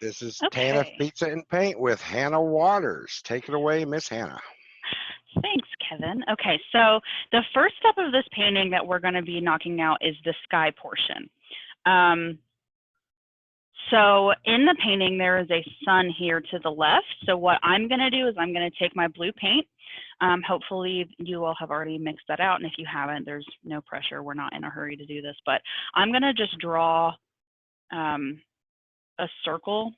This is TANF Okay. Pizza-n-Paint with Hannah Waters. Take it away, Miss Hannah. Thanks, Kevin. Okay, so the first step of this painting that we're going to be knocking out is the sky portion. So in the painting, there is a sun here to the left. So what I'm going to do is I'm going to take my blue paint. Hopefully you all have already mixed that out. And if you haven't, there's no pressure. We're not in a hurry to do this, but I'm going to just draw a circle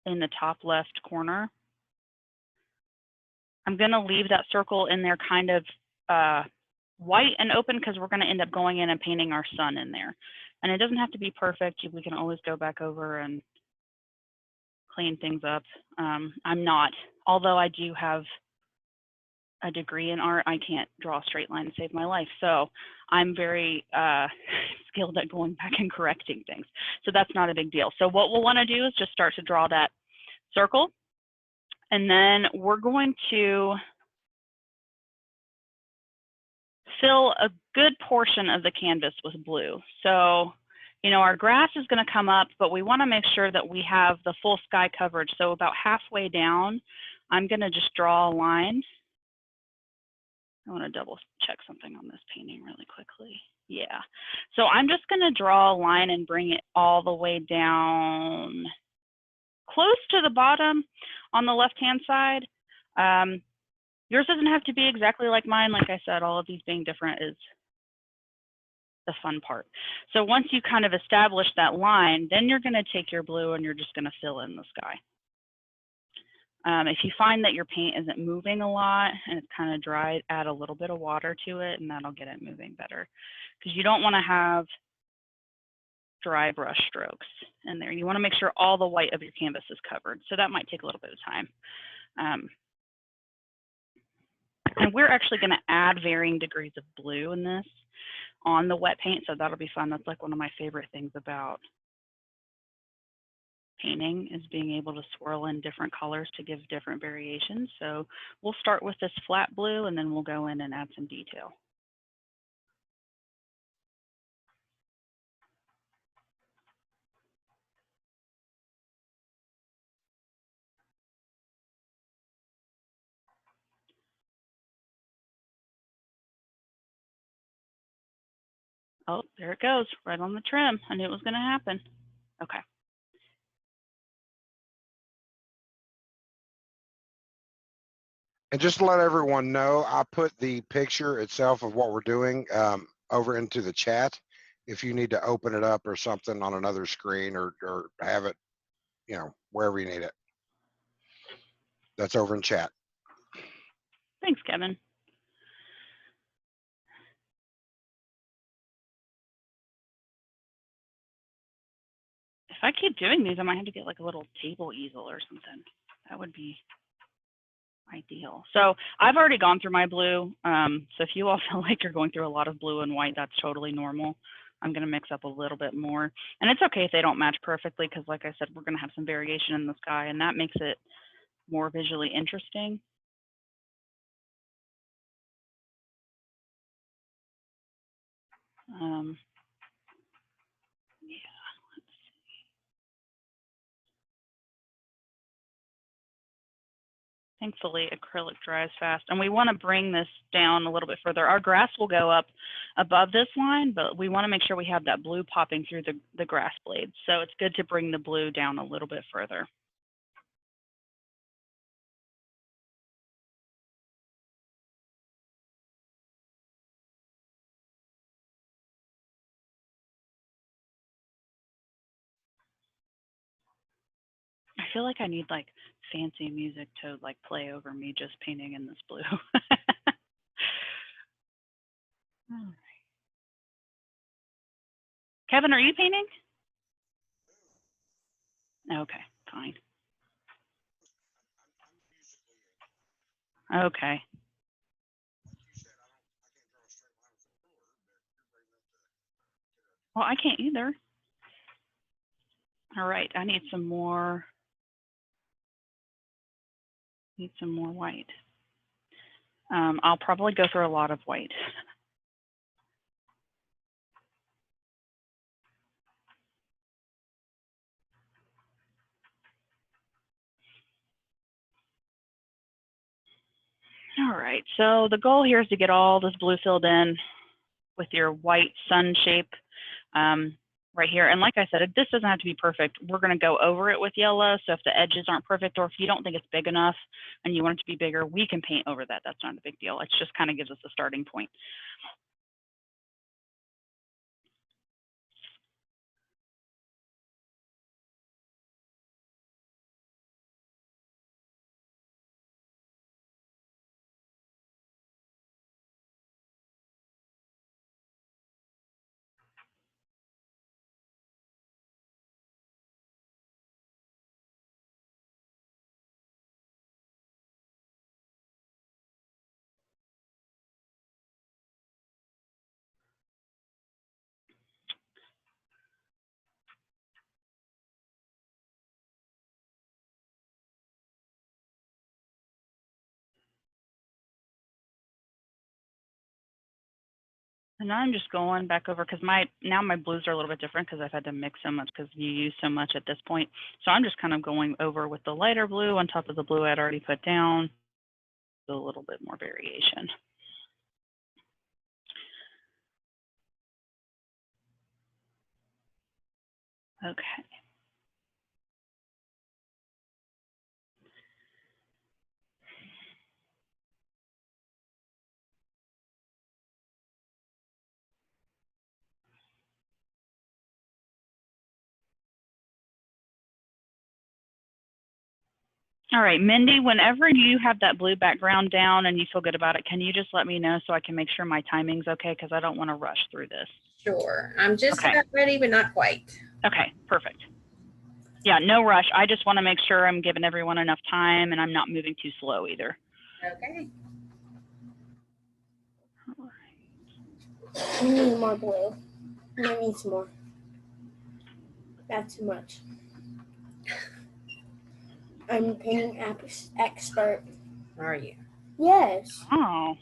in the top left corner. I'm going to leave that circle in there kind of white and open because we're going to end up going in and painting our sun in there. And it doesn't have to be perfect. We can always go back over and clean things up. I'm not, although I do have a degree in art, I can't draw a straight line to save my life. So I'm very skilled at going back and correcting things. So that's not a big deal. So what we'll want to do is just start to draw that circle. And then we're going to fill a good portion of the canvas with blue. So, you know, our grass is going to come up, but we want to make sure that we have the full sky coverage. So about halfway down, I'm going to just draw a line. I want to double check something on this painting really quickly. Yeah. So I'm just going to draw a line and bring it all the way down close to the bottom on the left-hand side. Yours doesn't have to be exactly like mine. Like I said, all of these being different is the fun part. So once you kind of establish that line, then you're going to take your blue and you're just going to fill in the sky. If you find that your paint isn't moving a lot and it's kind of dry, add a little bit of water to it and that'll get it moving better. Because you don't want to have dry brush strokes in there. You want to make sure all the white of your canvas is covered. So that might take a little bit of time. And we're actually going to add varying degrees of blue in this on the wet paint. So that'll be fun. That's like one of my favorite things about painting is being able to swirl in different colors to give different variations. So we'll start with this flat blue and then we'll go in and add some detail. Oh, there it goes, right on the trim. I knew it was going to happen. Okay. And just to let everyone know, I put the picture itself of what we're doing over into the chat. If you need to open it up or something on another screen or have it, you know, wherever you need it. That's over in chat. Thanks, Kevin. If I keep doing these, I might have to get like a little table easel or something. That would be ideal. So I've already gone through my blue. So if you all feel like you're going through a lot of blue and white, that's totally normal. I'm going to mix up a little bit more. And it's okay if they don't match perfectly because like I said, we're going to have some variation in the sky and that makes it more visually interesting. Yeah, let's see. Thankfully, acrylic dries fast. And we want to bring this down a little bit further. Our grass will go up above this line, but we want to make sure we have that blue popping through the grass blades. So it's good to bring the blue down a little bit further. I feel like I need like fancy music to like play over me just painting in this blue. All right. Kevin, are you painting? Okay, fine. Okay. Well, I can't either. All right, I need some more. Need some more white. I'll probably go through a lot of white. All right, so the goal here is to get all this blue filled in with your white sun shape right here. And like I said, this doesn't have to be perfect. We're going to go over it with yellow. So if the edges aren't perfect, or if you don't think it's big enough and you want it to be bigger, we can paint over that. That's not a big deal. It just kind of gives us a starting point. And now I'm just going back over because now my blues are a little bit different because I've had to mix so much because you use so much at this point. So I'm just kind of going over with the lighter blue on top of the blue I'd already put down, a little bit more variation. Okay. All right, Mindy, whenever you have that blue background down and you feel good about it, can you just let me know so I can make sure my timing's okay? Because I don't want to rush through this. Sure. I'm just about ready, but not quite. Okay, perfect. Yeah, no rush. I just want to make sure I'm giving everyone enough time and I'm not moving too slow either. Okay. I need more blue. I need some more. That's too much. I'm a painting expert. Are you? Yes. Oh,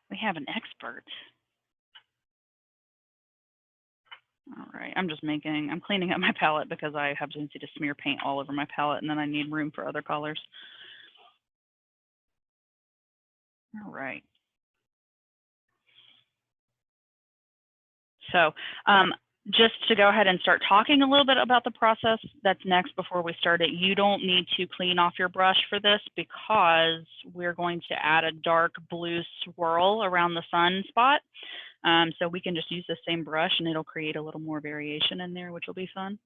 we have an expert. All right, I'm cleaning up my palette because I have a tendency to smear paint all over my palette and then I need room for other colors. All right. So just to go ahead and start talking a little bit about the process that's next before we start it, you don't need to clean off your brush for this because we're going to add a dark blue swirl around the sun spot. So we can just use the same brush and it'll create a little more variation in there, which will be fun.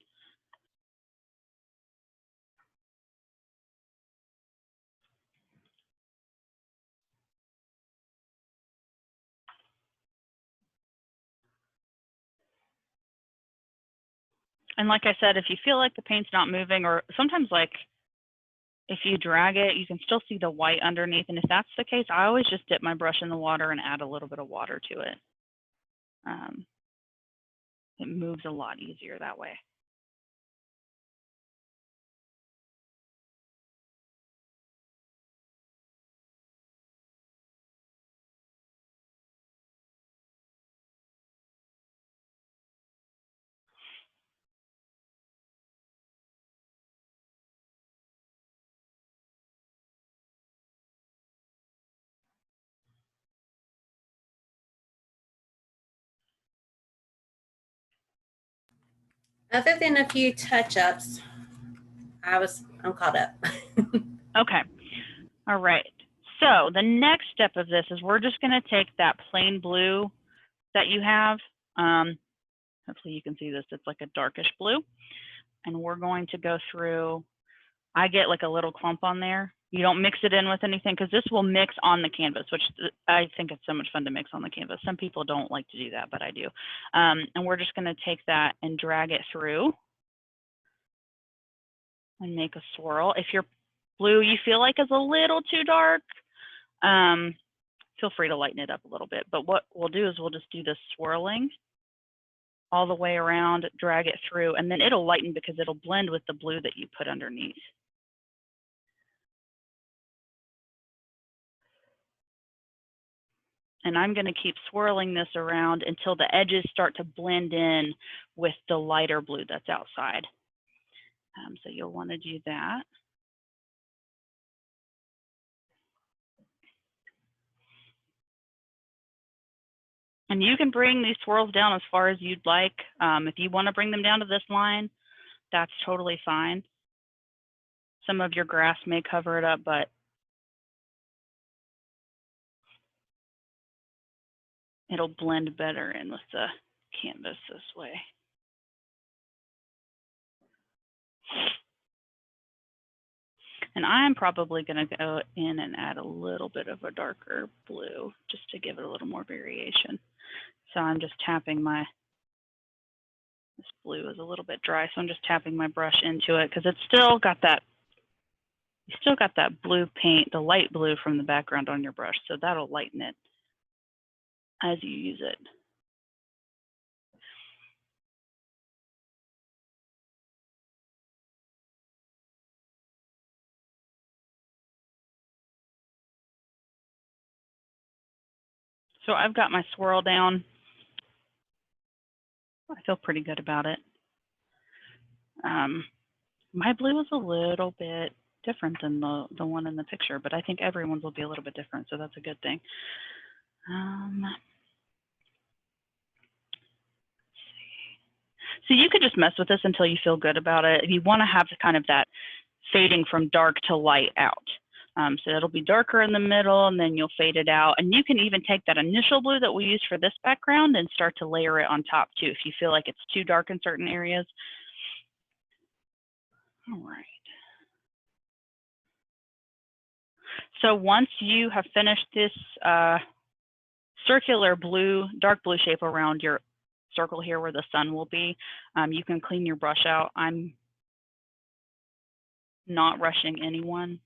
And like I said, if you feel like the paint's not moving, or sometimes like if you drag it, you can still see the white underneath. And if that's the case, I always just dip my brush in the water and add a little bit of water to it. It moves a lot easier that way. Other than a few touch-ups, I'm caught up. Okay. All right. So the next step of this is we're just going to take that plain blue that you have. Hopefully you can see this. It's like a darkish blue. And we're going to go through. I get like a little clump on there. You don't mix it in with anything because this will mix on the canvas, which I think it's so much fun to mix on the canvas. Some people don't like to do that, but I do. And we're just going to take that and drag it through and make a swirl. If your blue you feel like is a little too dark, feel free to lighten it up a little bit. But what we'll do is we'll just do this swirling all the way around, drag it through, and then it'll lighten because it'll blend with the blue that you put underneath. And I'm going to keep swirling this around until the edges start to blend in with the lighter blue that's outside. So you'll want to do that. And you can bring these swirls down as far as you'd like. If you want to bring them down to this line, that's totally fine. Some of your grass may cover it up, but it'll blend better in with the canvas this way. And I'm probably going to go in and add a little bit of a darker blue just to give it a little more variation. So I'm just tapping this blue is a little bit dry, so I'm just tapping my brush into it because it's still got that, you still got that blue paint, the light blue from the background on your brush, so that'll lighten it as you use it. So I've got my swirl down. I feel pretty good about it. My blue is a little bit different than the one in the picture, but I think everyone's will be a little bit different, so that's a good thing. So you could just mess with this until you feel good about it. If you want to have kind of that fading from dark to light out. So it'll be darker in the middle and then you'll fade it out. And you can even take that initial blue that we used for this background and start to layer it on top too if you feel like it's too dark in certain areas. All right. So once you have finished this circular blue, dark blue shape around your circle here where the sun will be, you can clean your brush out. I'm not rushing anyone.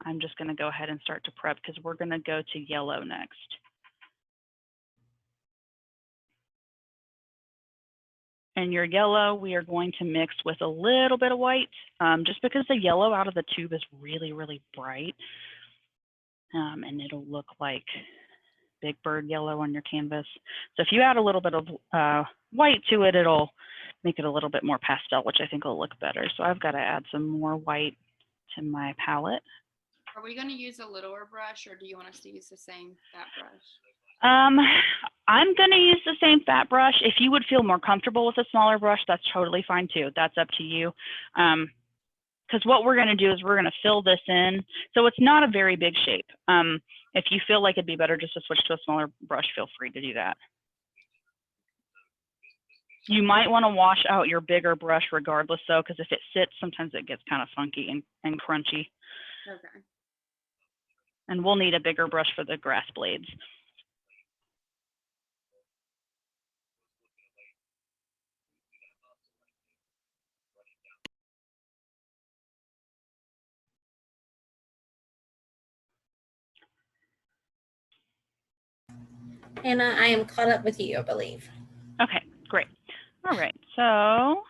I'm just going to go ahead and start to prep because we're going to go to yellow next. And your yellow, we are going to mix with a little bit of white, just because the yellow out of the tube is really, really bright. And it'll look like Big Bird yellow on your canvas. So if you add a little bit of white to it, it'll make it a little bit more pastel, which I think will look better. So I've got to add some more white to my palette. Are we going to use a littler brush or do you want us to use the same fat brush? I'm going to use the same fat brush. If you would feel more comfortable with a smaller brush, that's totally fine too. That's up to you. Because what we're going to do is we're going to fill this in. So it's not a very big shape. If you feel like it'd be better just to switch to a smaller brush, feel free to do that. You might want to wash out your bigger brush regardless though, because if it sits, sometimes it gets kind of funky and crunchy. Okay. And we'll need a bigger brush for the grass blades. Hannah, I am caught up with you, I believe. Okay, great. All right, so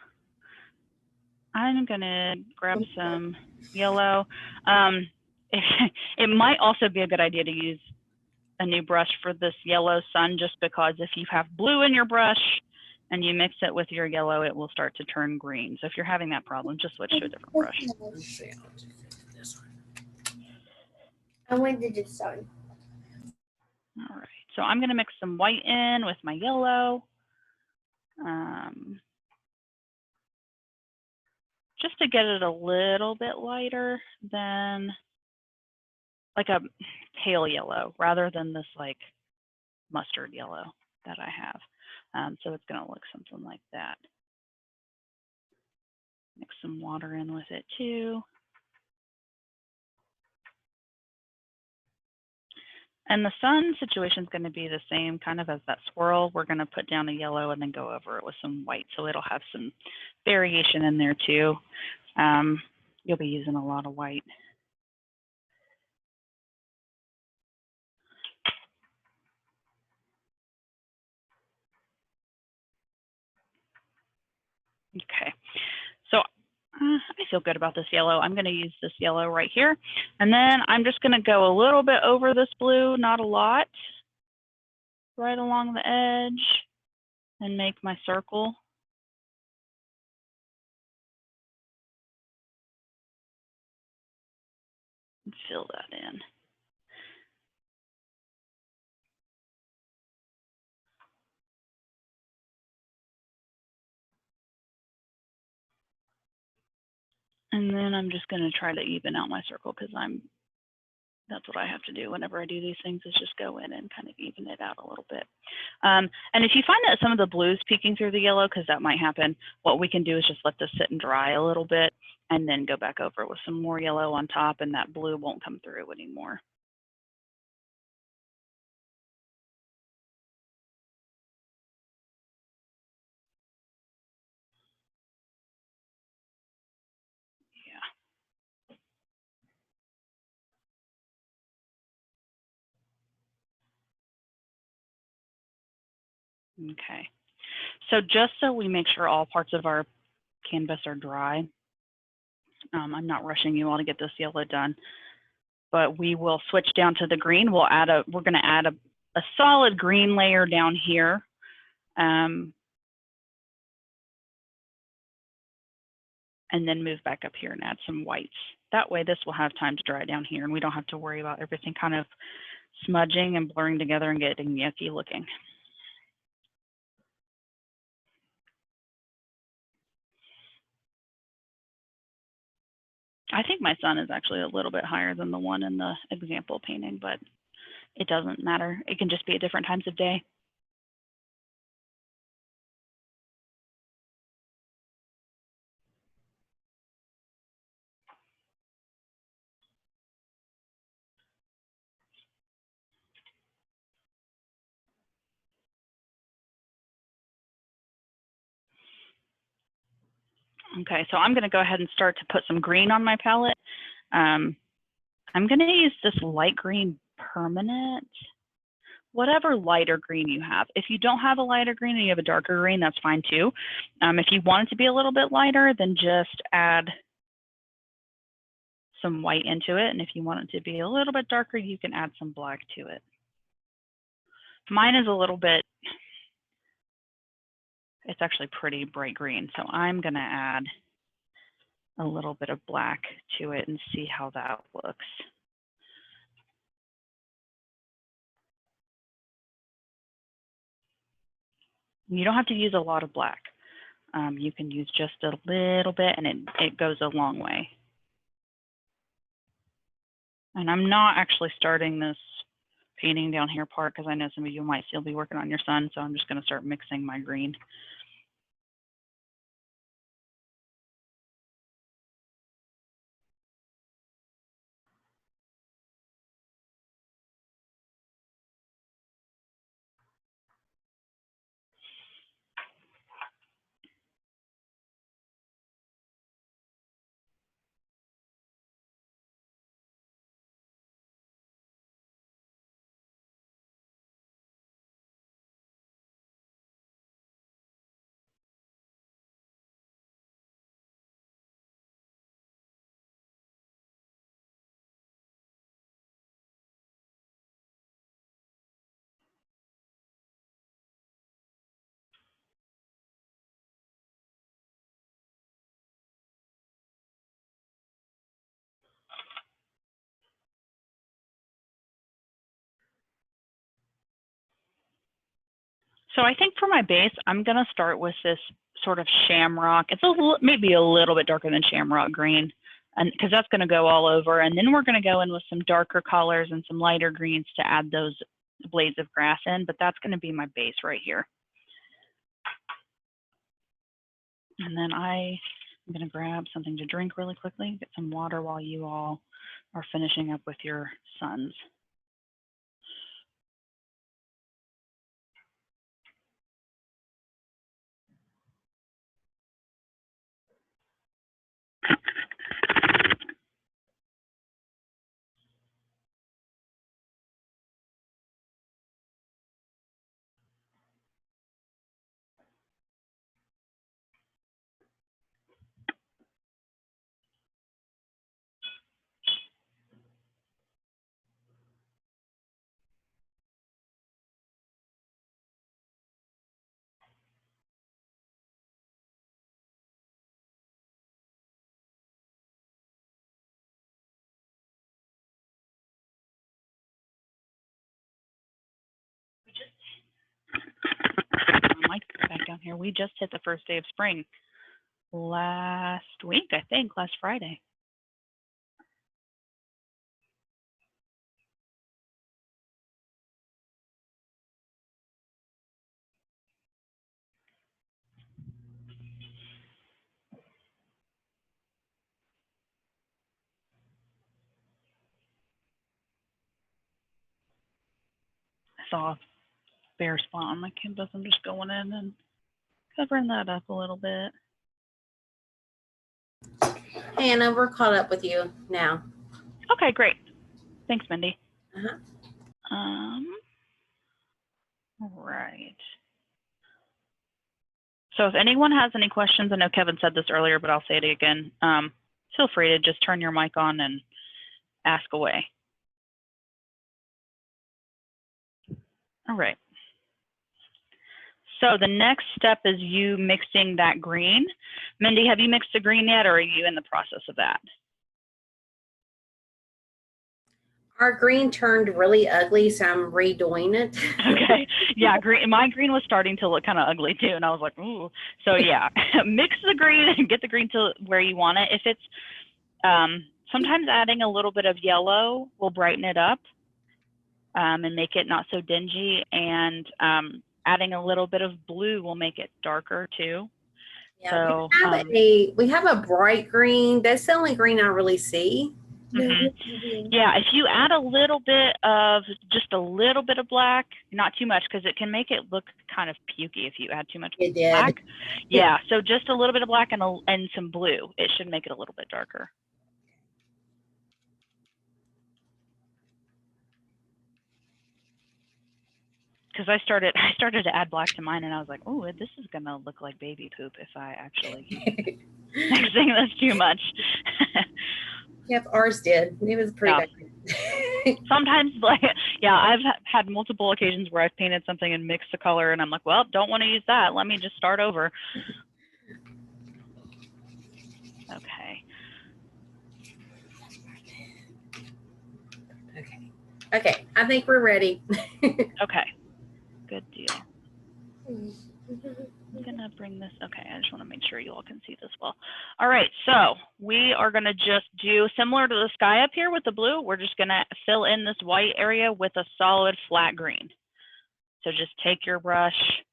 I'm gonna grab some yellow. It might also be a good idea to use a new brush for this yellow sun, just because if you have blue in your brush and you mix it with your yellow, it will start to turn green. So if you're having that problem, just switch to a different brush. I went to do sun. All right, so I'm gonna mix some white in with my yellow. Just to get it a little bit lighter than like a pale yellow rather than this like mustard yellow that I have. So it's going to look something like that. Mix some water in with it too. And the sun situation is going to be the same kind of as that swirl. We're going to put down a yellow and then go over it with some white. So it'll have some variation in there too. You'll be using a lot of white. Okay, so I feel good about this yellow. I'm going to use this yellow right here. And then I'm just going to go a little bit over this blue, not a lot, right along the edge and make my circle. And fill that in. And then I'm just going to try to even out my circle because that's what I have to do whenever I do these things, is just go in and kind of even it out a little bit. And if you find that some of the blue's peeking through the yellow, because that might happen, what we can do is just let this sit and dry a little bit and then go back over it with some more yellow on top, and that blue won't come through anymore. Yeah. Okay. So just so we make sure all parts of our canvas are dry, I'm not rushing you all to get this yellow done, but we will switch down to the green. We're going to add a solid green layer down here. And then move back up here and add some whites. That way this will have time to dry down here and we don't have to worry about everything kind of smudging and blurring together and getting yucky looking. I think my sun is actually a little bit higher than the one in the example painting, but it doesn't matter. It can just be at different times of day. Okay, so I'm going to go ahead and start to put some green on my palette. I'm going to use this light green permanent, whatever lighter green you have. If you don't have a lighter green and you have a darker green, that's fine too. If you want it to be a little bit lighter, then just add some white into it. And if you want it to be a little bit darker, you can add some black to it. Mine is a little bit, it's actually pretty bright green. So I'm going to add a little bit of black to it and see how that looks. You don't have to use a lot of black. You can use just a little bit and it goes a long way. And I'm not actually starting this painting down here part because I know some of you might still be working on your sun. So I'm just going to start mixing my green. So I think for my base, I'm going to start with this sort of shamrock. It's maybe a little bit darker than shamrock green, and because that's going to go all over. And then we're going to go in with some darker colors and some lighter greens to add those blades of grass in. But that's going to be my base right here. And then I'm going to grab something to drink really quickly, get some water while you all are finishing up with your suns. Mike's back down here. We just hit the first day of spring. last week, I think, last Friday. I saw a bare spot on my canvas. I'm just going in and covering that up a little bit. Hannah, we're caught up with you now. Okay, great. Thanks, Mindy. Uh-huh. Right. So if anyone has any questions, I know Kevin said this earlier, but I'll say it again. Feel free to just turn your mic on and ask away. All right. So the next step is you mixing that green. Mindy, have you mixed the green yet, or are you in the process of that? Our green turned really ugly, so I'm redoing it. Okay. Yeah, green. My green was starting to look kind of ugly too, and I was like, ooh. So yeah, mix the green and get the green to where you want it. If it's sometimes adding a little bit of yellow will brighten it up and make it not so dingy, and adding a little bit of blue will make it darker too. Yeah, So we have a bright green. That's the only green I really see. yeah, if you add a little bit of, just a little bit of black, not too much, because it can make it look kind of pukey if you add too much black. Yeah, so just a little bit of black and some blue. It should make it a little bit darker. Because I started to add black to mine, and I was like, oh, this is gonna look like baby poop if I actually keep mixing this too much. Yep, ours did. It was pretty bad. Sometimes, like, yeah, I've had multiple occasions where I've painted something and mixed the color, and I'm like, well, don't want to use that. Let me just start over. Okay. Okay, I think we're ready. Okay, good deal. I'm gonna bring this, okay, I just wanna make sure you all can see this well. All right, so we are gonna just do similar to the sky up here with the blue. We're just gonna fill in this white area with a solid flat green. So just take your brush.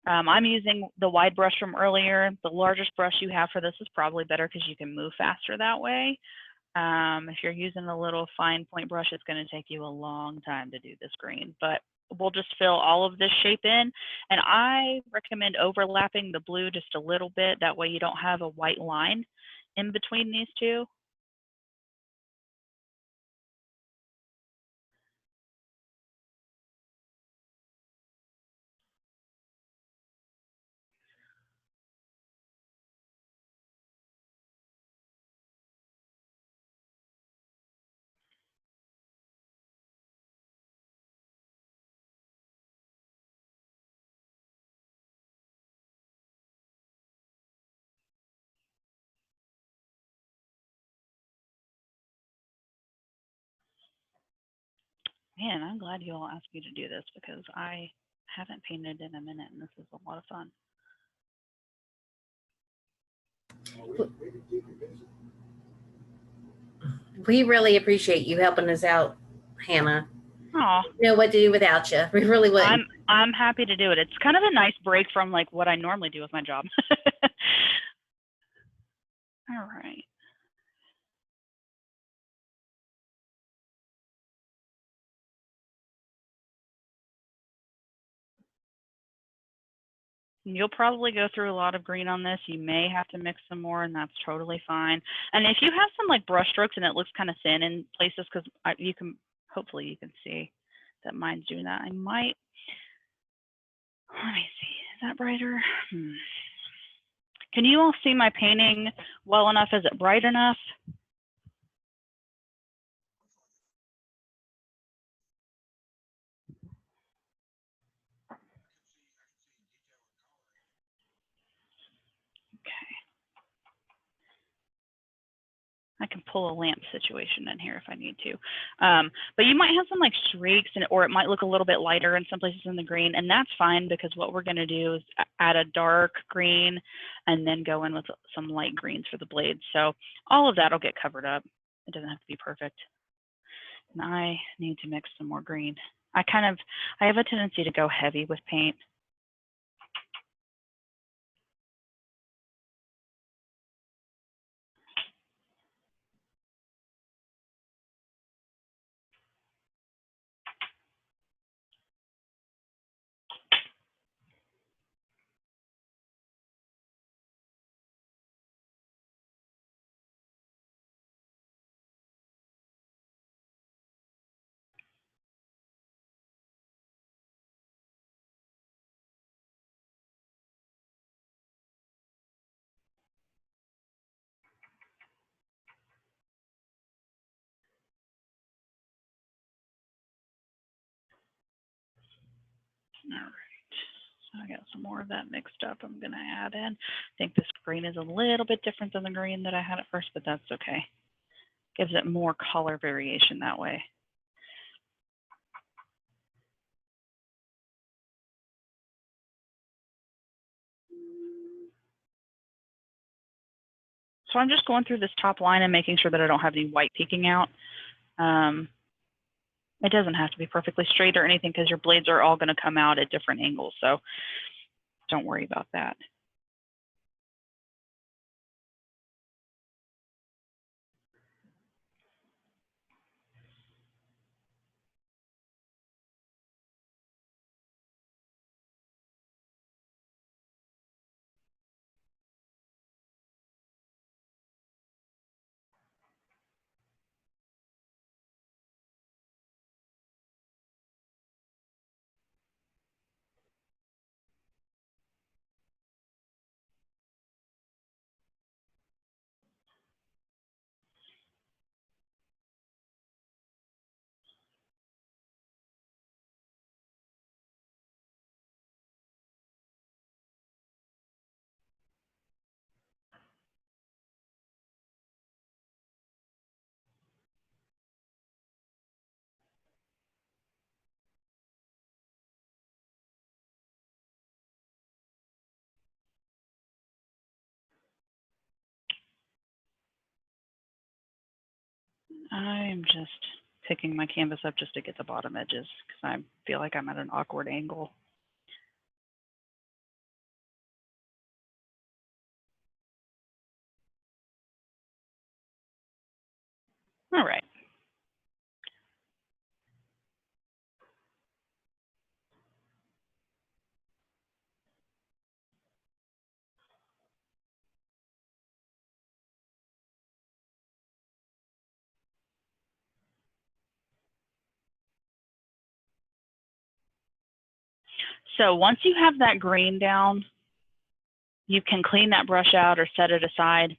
I'm using the wide brush from earlier. The largest brush you have for this is probably better because you can move faster that way. If you're using a little fine point brush, it's going to take you a long time to do this green, but we'll just fill all of this shape in. And I recommend overlapping the blue just a little bit. That way you don't have a white line in between these two. Man, I'm glad you all asked me to do this because I haven't painted in a minute and this is a lot of fun. We really appreciate you helping us out, Hannah. Oh, Know what to do without you. We really wouldn't. I'm happy to do it. It's kind of a nice break from like what I normally do with my job. All right. You'll probably go through a lot of green on this. You may have to mix some more, and that's totally fine. And if you have some like brush strokes and it looks kind of thin in places, because you can, hopefully you can see that mine's doing that. I might, let me see, is that brighter? Can you all see my painting well enough? Is it bright enough? I can pull a lamp situation in here if I need to. But you might have some like streaks or it might look a little bit lighter in some places in the green, and that's fine because what we're gonna do is add a dark green and then go in with some light greens for the blades. So all of that will get covered up. It doesn't have to be perfect. And I need to mix some more green. I have a tendency to go heavy with paint. All right, so I got some more of that mixed up I'm gonna add in. I think this green is a little bit different than the green that I had at first, but that's okay. Gives it more color variation that way. So I'm just going through this top line and making sure that I don't have any white peeking out. It doesn't have to be perfectly straight or anything because your blades are all going to come out at different angles. So don't worry about that. I'm just picking my canvas up just to get the bottom edges because I feel like I'm at an awkward angle. All right. So once you have that green down, you can clean that brush out or set it aside.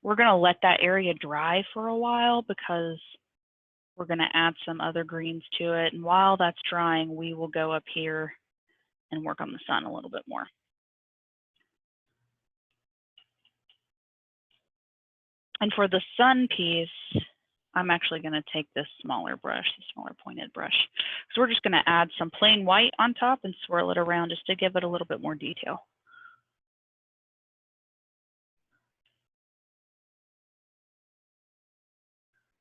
We're going to let that area dry for a while because we're going to add some other greens to it. And while that's drying, we will go up here and work on the sun a little bit more. And for the sun piece, I'm actually going to take this smaller brush, the smaller pointed brush. So we're just going to add some plain white on top and swirl it around just to give it a little bit more detail.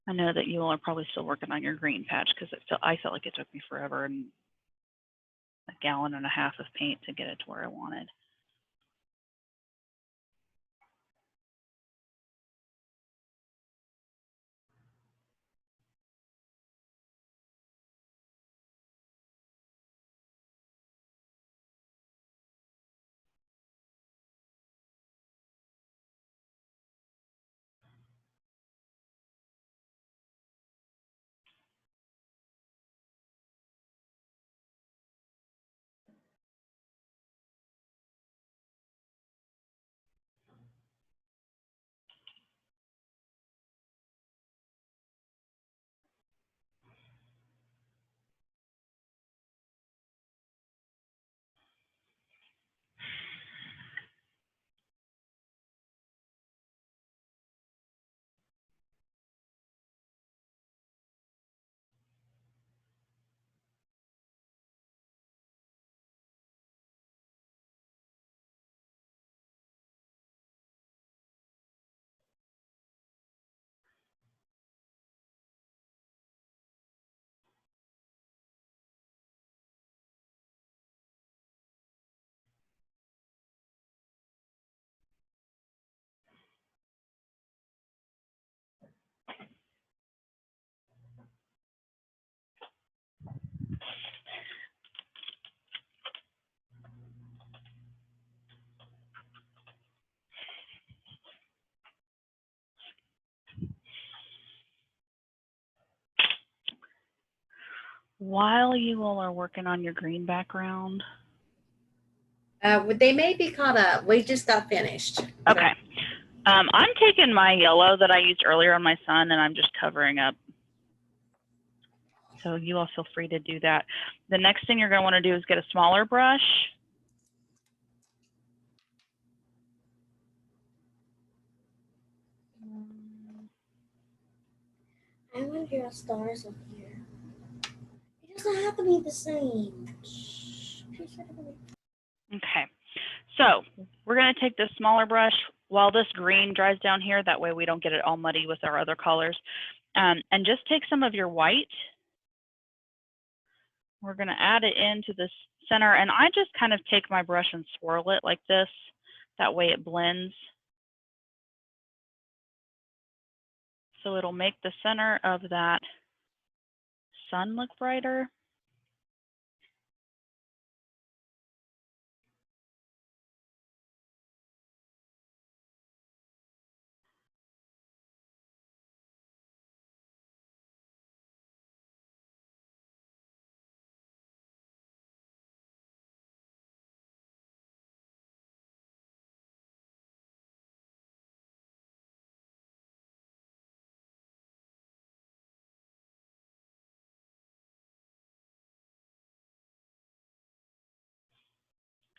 I know that you all are probably still working on your green patch because I felt like it took me forever and a gallon and a half of paint to get it to where I wanted. While you all are working on your green background. They may be caught up. We just got finished. Okay. I'm taking my yellow that I used earlier on my sun and I'm just covering up. So you all feel free to do that. The next thing you're going to want to do is get a smaller brush. I want to draw stars up here. It doesn't have to be the same. Shh. Okay. So we're going to take this smaller brush while this green dries down here. That way we don't get it all muddy with our other colors. And just take some of your white. We're going to add it into this center. And I just kind of take my brush and swirl it like this. That way it blends. So it'll make the center of that sun look brighter.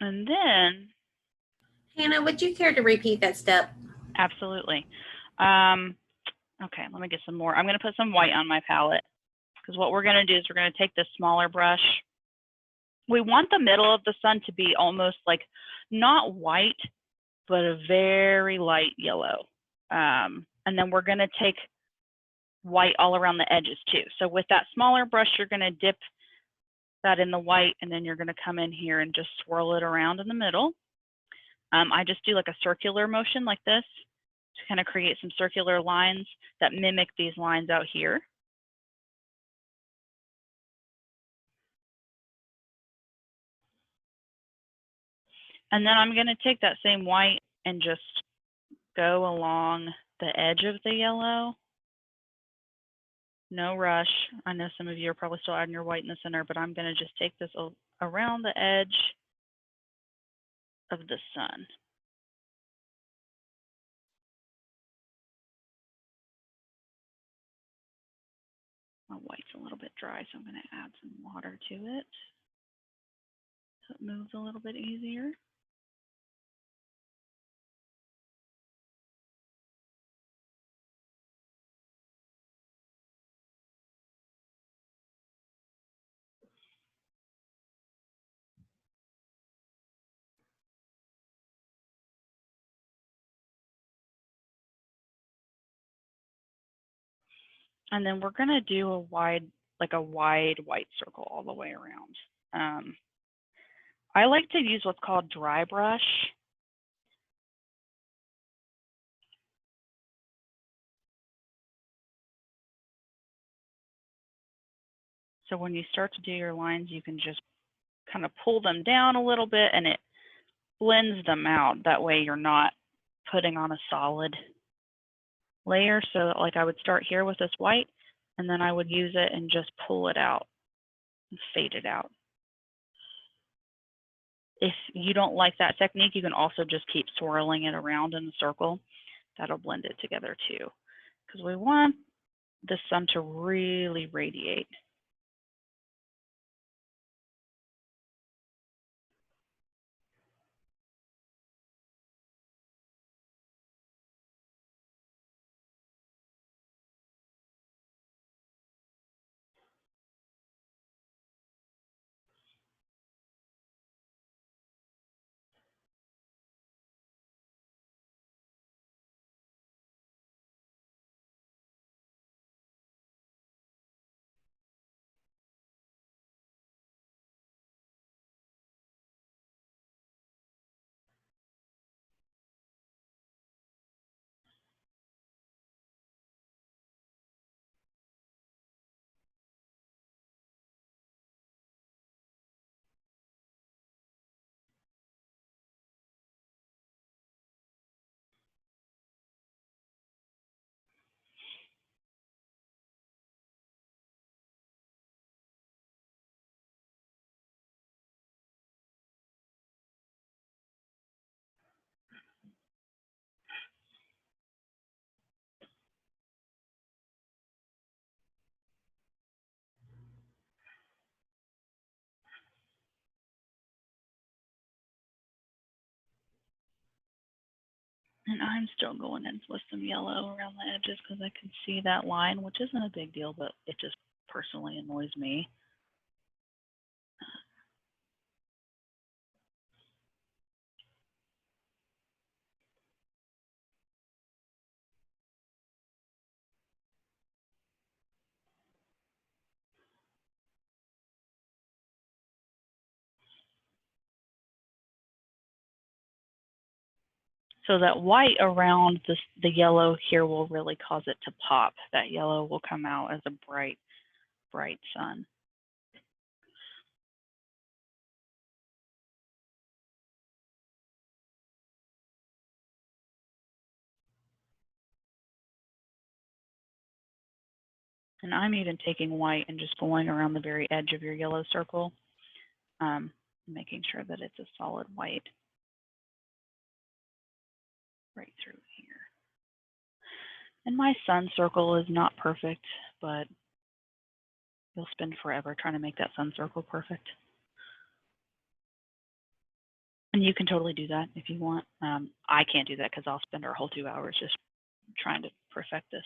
And then, Hannah, would you care to repeat that step? absolutely. Okay, let me get some more. I'm going to put some white on my palette because what we're going to do is we're going to take this smaller brush. We want the middle of the sun to be almost like not white, but a very light yellow. And then we're going to take white all around the edges too. So with that smaller brush, you're going to dip that in the white, and then you're going to come in here and just swirl it around in the middle. I just do like a circular motion like this to kind of create some circular lines that mimic these lines out here. And then I'm going to take that same white and just go along the edge of the yellow. No rush. I know some of you are probably still adding your white in the center, but I'm going to just take this around the edge of the sun. My white's a little bit dry, so I'm going to add some water to it so it moves a little bit easier. And then we're going to do a wide white circle all the way around. I like to use what's called dry brush. So when you start to do your lines, you can just kind of pull them down a little bit and it blends them out. That way you're not putting on a solid layer. So like I would start here with this white, and then I would use it and just pull it out and fade it out. If you don't like that technique, you can also just keep swirling it around in a circle. That'll blend it together too, because we want the sun to really radiate. And I'm still going in with some yellow around the edges because I can see that line, which isn't a big deal, but it just personally annoys me. So that white around the yellow here will really cause it to pop. That yellow will come out as a bright, bright sun. And I'm even taking white and just going around the very edge of your yellow circle, making sure that it's a solid white right through here. And my sun circle is not perfect, but you'll spend forever trying to make that sun circle perfect. And you can totally do that if you want. I can't do that because I'll spend our whole 2 hours just trying to perfect this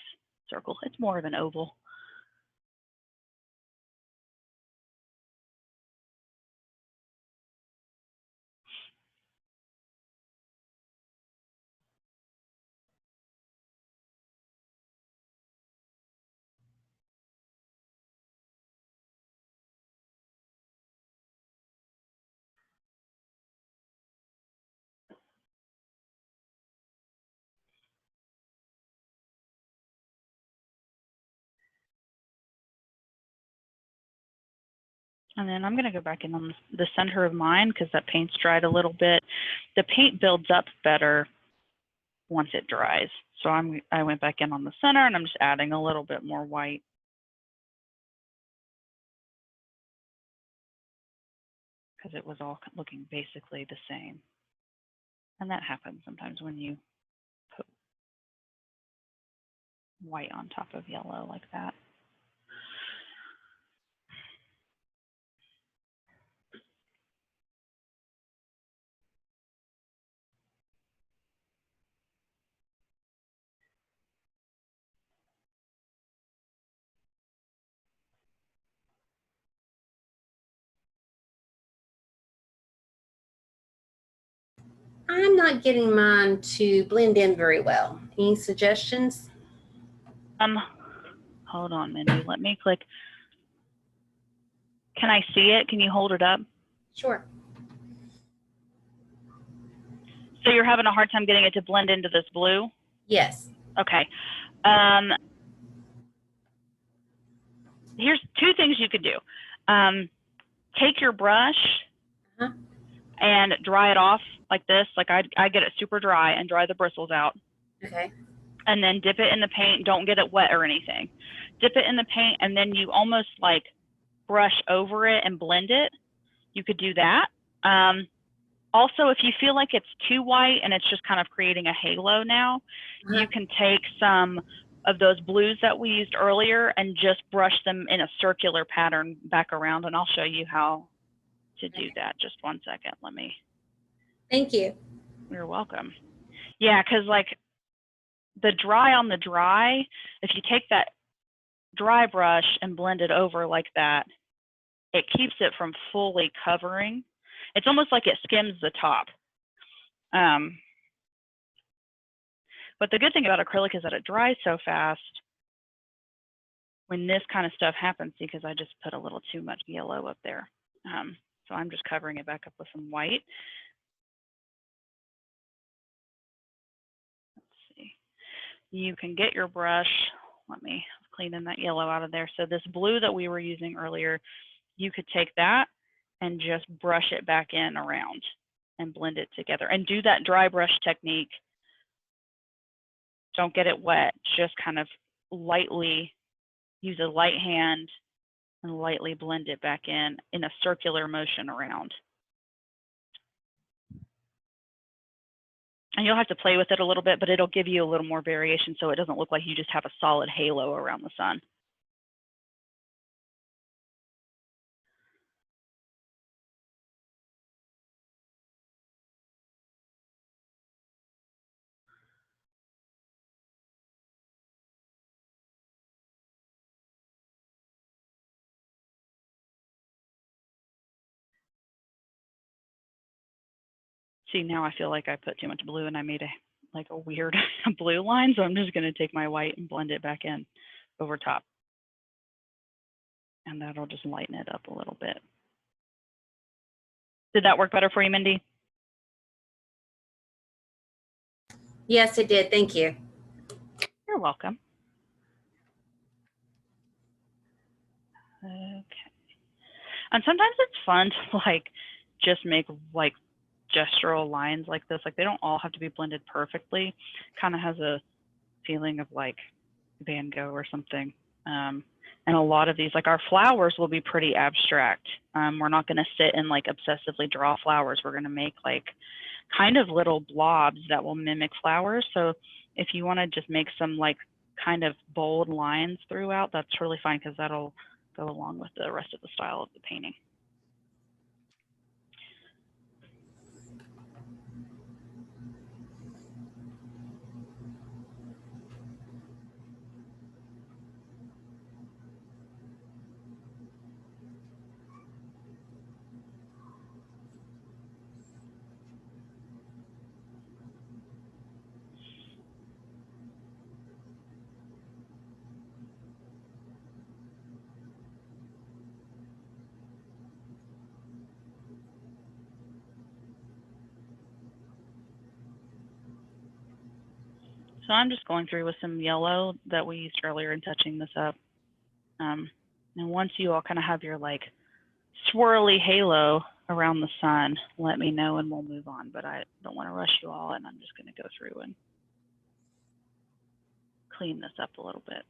circle. It's more of an oval. And then I'm going to go back in on the center of mine because that paint's dried a little bit. The paint builds up better once it dries. So I went back in on the center and I'm just adding a little bit more white. Because it was all looking basically the same. And that happens sometimes when you put white on top of yellow like that. I'm not getting mine to blend in very well. Any suggestions? Hold on, Mindy. Let me click. Can I see it? Can you hold it up? Sure. So you're having a hard time getting it to blend into this blue? Yes. Okay. Here's 2 things you could do. Take your brush and dry it off like this. Like I get it super dry and dry the bristles out. Okay. And then dip it in the paint. Don't get it wet or anything. Dip it in the paint and then you almost like brush over it and blend it. You could do that. Also, if you feel like it's too white and it's just kind of creating a halo now, you can take some of those blues that we used earlier and just brush them in a circular pattern back around. And I'll show you how to do that. Just 1 second. Let me. Thank you. You're welcome. Yeah, because like the dry on the dry, if you take that dry brush and blend it over like that, it keeps it from fully covering. It's almost like it skims the top. But the good thing about acrylic is that it dries so fast when this kind of stuff happens, because I just put a little too much yellow up there. So I'm just covering it back up with some white. Let's see. You can get your brush. Let me clean that yellow out of there. So this blue that we were using earlier, you could take that and just brush it back in around and blend it together and do that dry brush technique. Don't get it wet, just kind of lightly use a light hand and lightly blend it back in a circular motion around. And you'll have to play with it a little bit, but it'll give you a little more variation so it doesn't look like you just have a solid halo around the sun. See, now I feel like I put too much blue and I made a weird blue line. So I'm just going to take my white and blend it back in over top. And that'll just lighten it up a little bit. Did that work better for you, Mindy? Yes, it did. Thank you. You're welcome. Okay. And sometimes it's fun to like just make like gestural lines like this. Like they don't all have to be blended perfectly. Kind of has a feeling of like Van Gogh or something. And a lot of these, like our flowers will be pretty abstract. We're not going to sit and like obsessively draw flowers. We're going to make like kind of little blobs that will mimic flowers. So if you want to just make some like kind of bold lines throughout, that's totally fine because that'll go along with the rest of the style of the painting. So I'm just going through with some yellow that we used earlier and touching this up. And once you all kind of have your like swirly halo around the sun, let me know and we'll move on. But I don't want to rush you all, and I'm just going to go through and clean this up a little bit.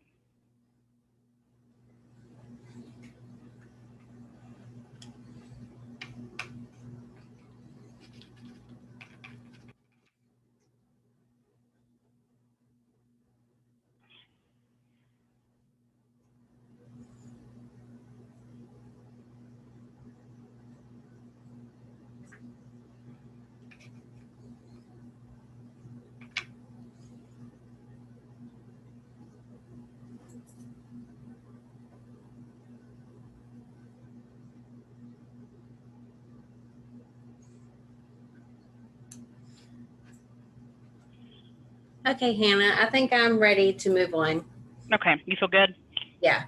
Okay, Hannah, I think I'm ready to move on. Okay, you feel good? Yeah.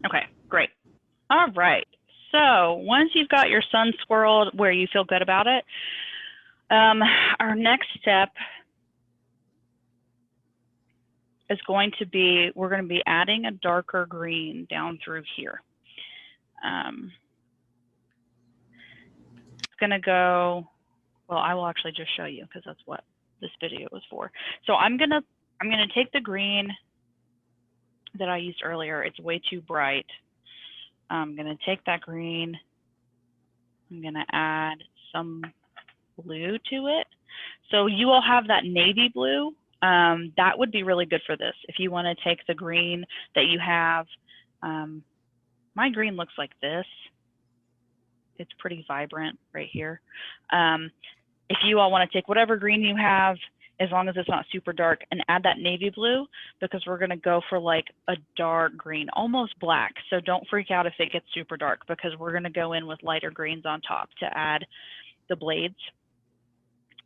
Okay, great. All right. So once you've got your sun swirled where you feel good about it, our next step is going to be, we're going to be adding a darker green down through here. It's going to go, well, I will actually just show you because that's what this video was for. So I'm going to take the green that I used earlier. It's way too bright. I'm going to take that green. I'm going to add some blue to it. So you all have that navy blue. That would be really good for this. If you want to take the green that you have, my green looks like this. It's pretty vibrant right here. If you all want to take whatever green you have, as long as it's not super dark, and add that navy blue, because we're going to go for like a dark green, almost black. So don't freak out if it gets super dark, because we're going to go in with lighter greens on top to add the blades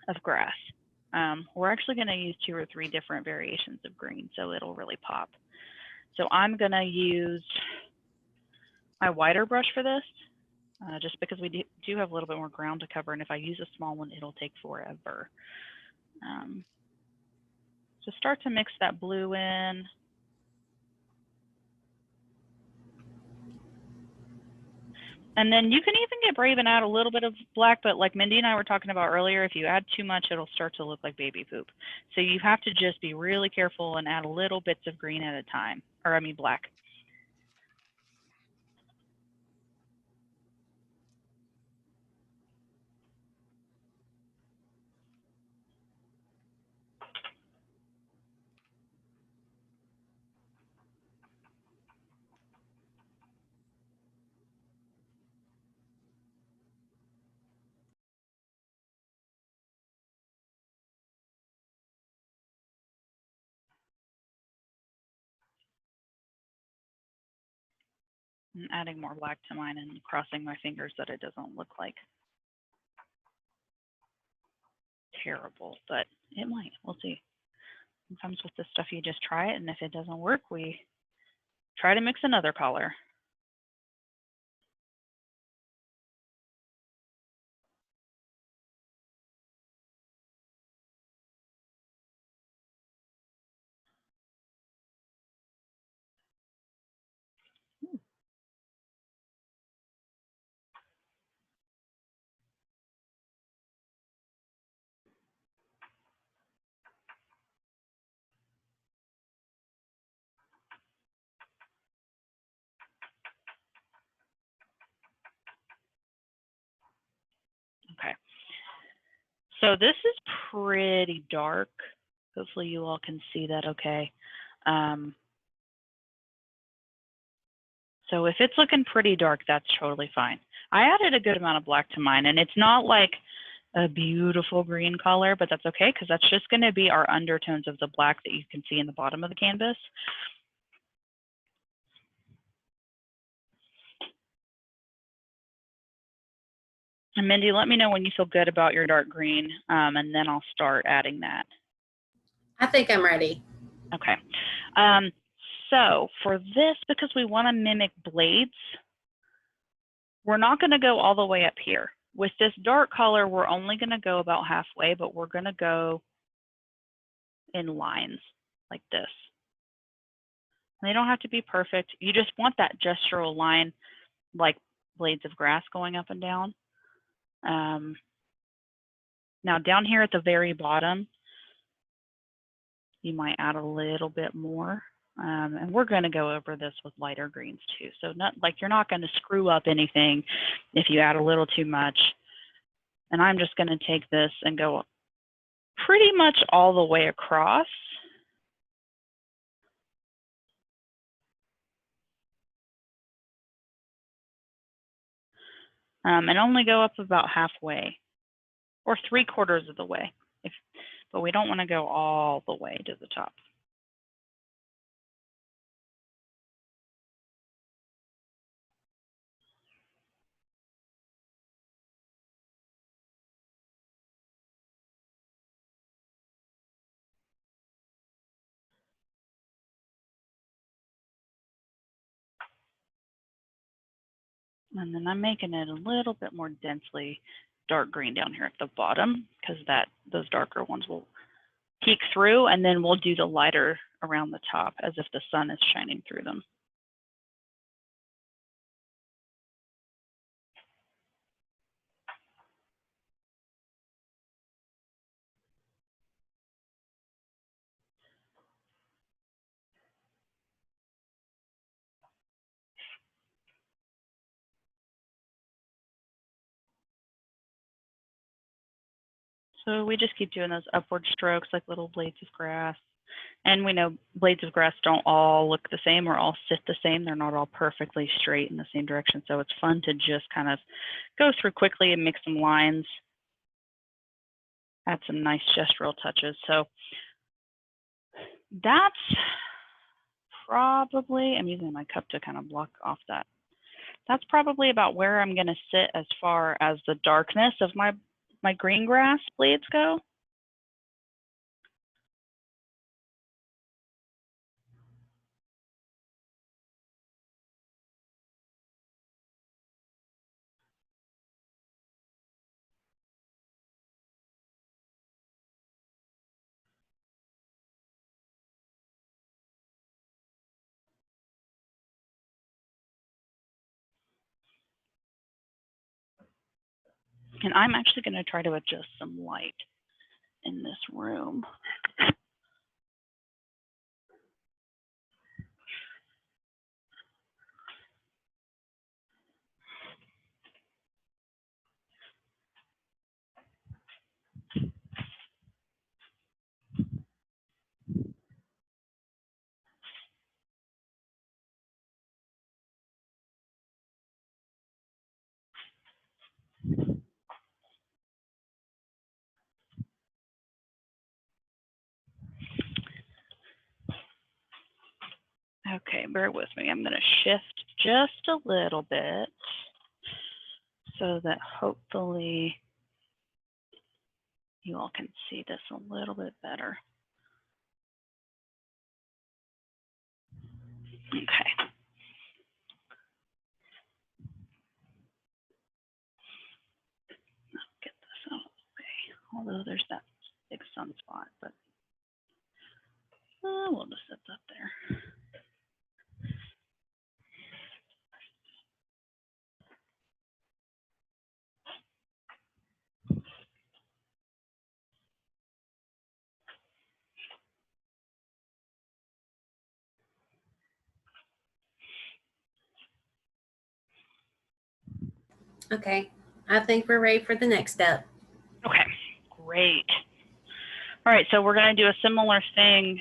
of grass. We're actually going to use 2 or 3 different variations of green, so it'll really pop. So I'm going to use my wider brush for this, just because we do have a little bit more ground to cover, and if I use a small one, it'll take forever. So start to mix that blue in. And then you can even get brave and add a little bit of black, but like Mindy and I were talking about earlier, if you add too much, it'll start to look like baby poop. So you have to just be really careful and add little bits of green at a time, or I mean black. I'm adding more black to mine and crossing my fingers that it doesn't look like terrible, but it might. We'll see. Sometimes with this stuff, you just try it, and if it doesn't work, we try to mix another color. Okay. So this is pretty dark. Hopefully you all can see that okay. So if it's looking pretty dark, that's totally fine. I added a good amount of black to mine, and it's not like a beautiful green color, but that's okay because that's just going to be our undertones of the black that you can see in the bottom of the canvas. And Mindy, let me know when you feel good about your dark green, and then I'll start adding that. I think I'm ready. Okay. So for this, because we want to mimic blades, we're not going to go all the way up here. With this dark color, we're only going to go about halfway, but we're going to go in lines like this. And they don't have to be perfect. You just want that gestural line like blades of grass going up and down. Now down here at the very bottom, you might add a little bit more. And we're going to go over this with lighter greens too. So not like you're not going to screw up anything if you add a little too much. And I'm just going to take this and go pretty much all the way across. And only go up about halfway or 3/4 of the way. But we don't want to go all the way to the top. And then I'm making it a little bit more densely dark green down here at the bottom because those darker ones will peek through, and then we'll do the lighter around the top as if the sun is shining through them. So we just keep doing those upward strokes like little blades of grass. And we know blades of grass don't all look the same or all sit the same. They're not all perfectly straight in the same direction. So it's fun to just kind of go through quickly and make some lines, add some nice gestural touches. So that's probably, I'm using my cup to kind of block off that. That's probably about where I'm going to sit as far as the darkness of my green grass blades go. And I'm actually going to try to adjust some light in this room. Okay, bear with me. I'm going to shift just a little bit so that hopefully you all can see this a little bit better. Okay. Get this out of the way. Although there's that big sunspot, but we'll just set that there. Okay, I think we're ready for the next step. Okay, great. All right, so we're going to do a similar thing.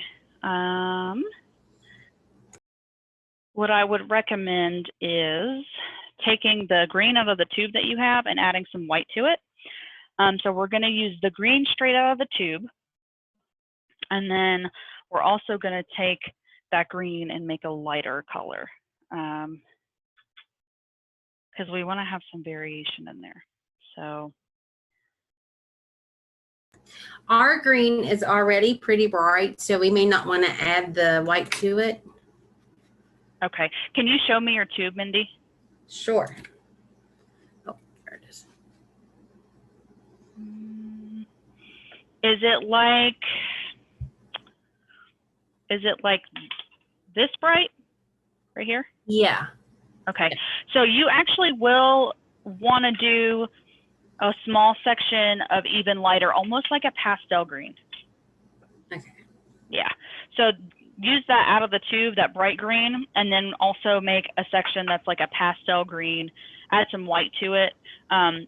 What I would recommend is taking the green out of the tube that you have and adding some white to it. So we're going to use the green straight out of the tube. And then we're also going to take that green and make a lighter color, because we want to have some variation in there. So Our green is already pretty bright, so we may not want to add the white to it. okay, can you show me your tube, Mindy? Sure. Oh, there it is. Is it like this bright right here? Yeah. Okay, so you actually will want to do a small section of even lighter, almost like a pastel green. Okay. Yeah, so use that out of the tube, that bright green, and then also make a section that's like a pastel green, add some white to it.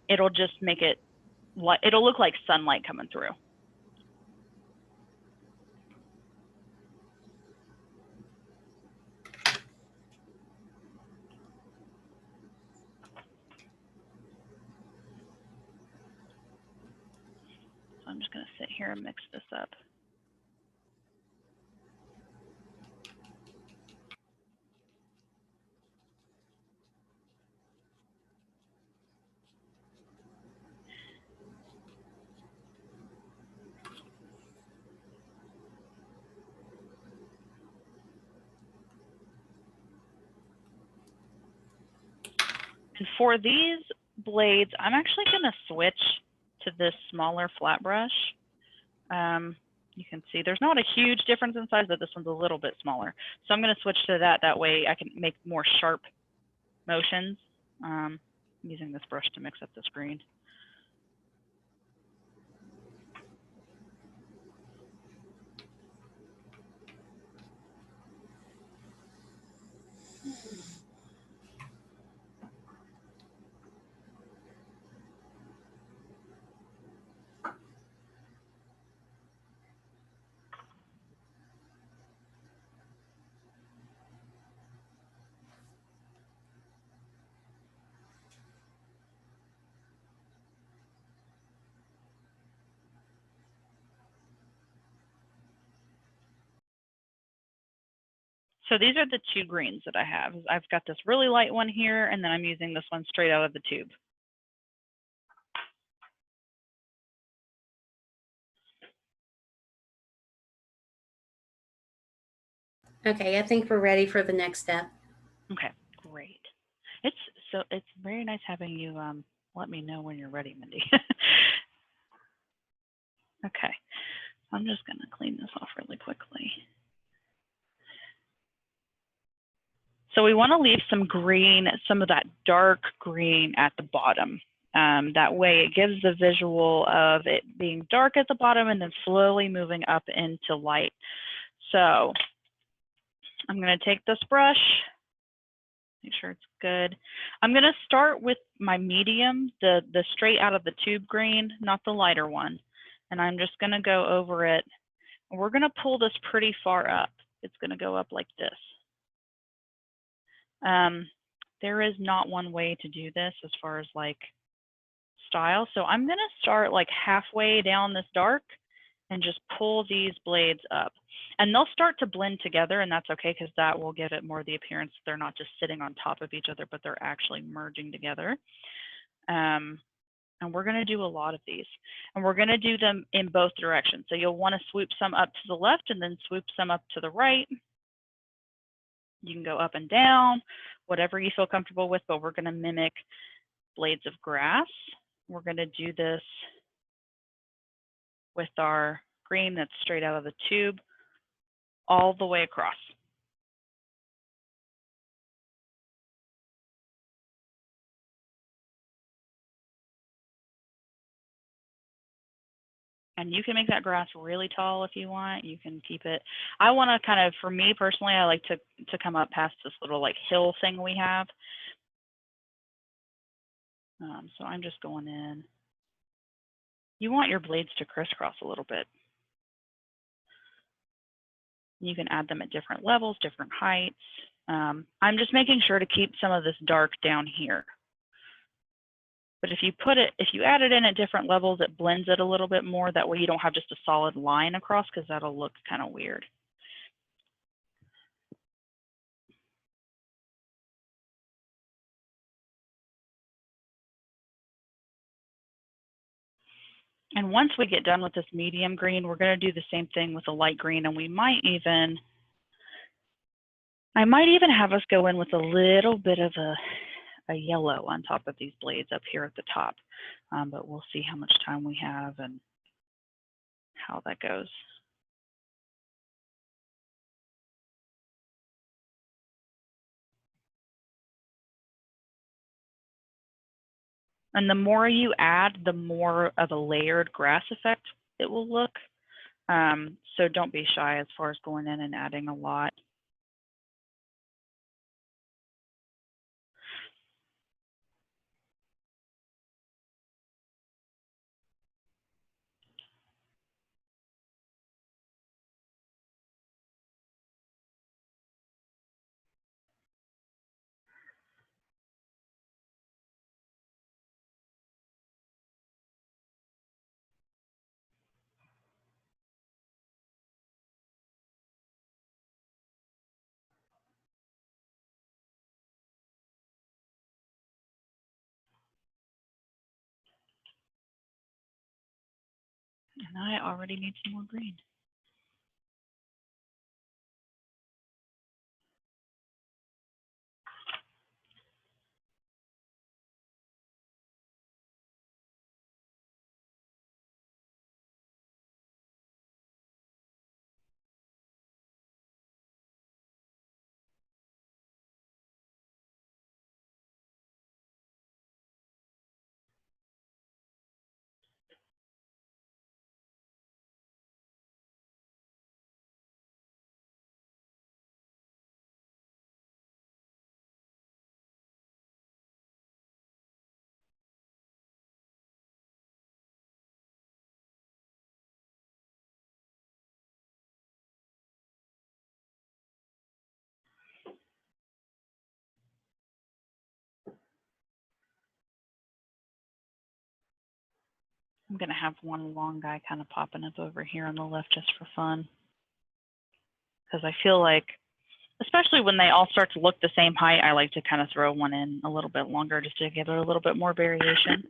It'll just make it, it'll look like sunlight coming through. So I'm just going to sit here and mix this up. And for these blades, I'm actually going to switch to this smaller flat brush. You can see there's not a huge difference in size, but this one's a little bit smaller. So I'm going to switch to that. That way I can make more sharp motions. I'm using this brush to mix up the screen. So these are the two greens that I have. I've got this really light one here, and then I'm using this one straight out of the tube. Okay, I think we're ready for the next step. Okay, great. It's very nice having you let me know when you're ready, Mindy. Okay, I'm just going to clean this off really quickly. So we want to leave some green, some of that dark green at the bottom. That way it gives the visual of it being dark at the bottom and then slowly moving up into light. So I'm going to take this brush, make sure it's good. I'm going to start with my medium, the straight out of the tube green, not the lighter one. And I'm just going to go over it. We're going to pull this pretty far up. It's going to go up like this. There is not one way to do this as far as like style. So I'm going to start like halfway down this dark and just pull these blades up. And they'll start to blend together, and that's okay because that will give it more the appearance they're not just sitting on top of each other, but they're actually merging together. And we're going to do a lot of these. And we're going to do them in both directions. So you'll want to swoop some up to the left and then swoop some up to the right. You can go up and down, whatever you feel comfortable with, but we're going to mimic blades of grass. We're going to do this with our green that's straight out of the tube all the way across. And you can make that grass really tall if you want. You can keep it. I want to kind of, for me personally, I like to come up past this little like hill thing we have. So I'm just going in. You want your blades to crisscross a little bit. You can add them at different levels, different heights. I'm just making sure to keep some of this dark down here. But if you add it in at different levels, it blends it a little bit more. That way you don't have just a solid line across, because that'll look kind of weird. And once we get done with this medium green, we're going to do the same thing with the light green, and I might even have us go in with a little bit of a yellow on top of these blades up here at the top. But we'll see how much time we have and how that goes. And the more you add, the more of a layered grass effect it will look. So don't be shy as far as going in and adding a lot. And I already need some more green. I'm going to have one long guy kind of popping up over here on the left just for fun. Because I feel like, especially when they all start to look the same height, I like to kind of throw one in a little bit longer just to give it a little bit more variation.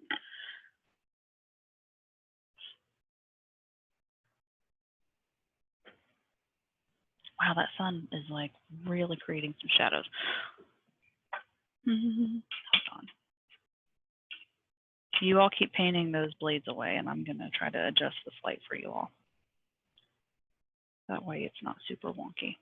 Wow, that sun is like really creating some shadows. Hold on. You all keep painting those blades away, and I'm going to try to adjust this light for you all. That way it's not super wonky.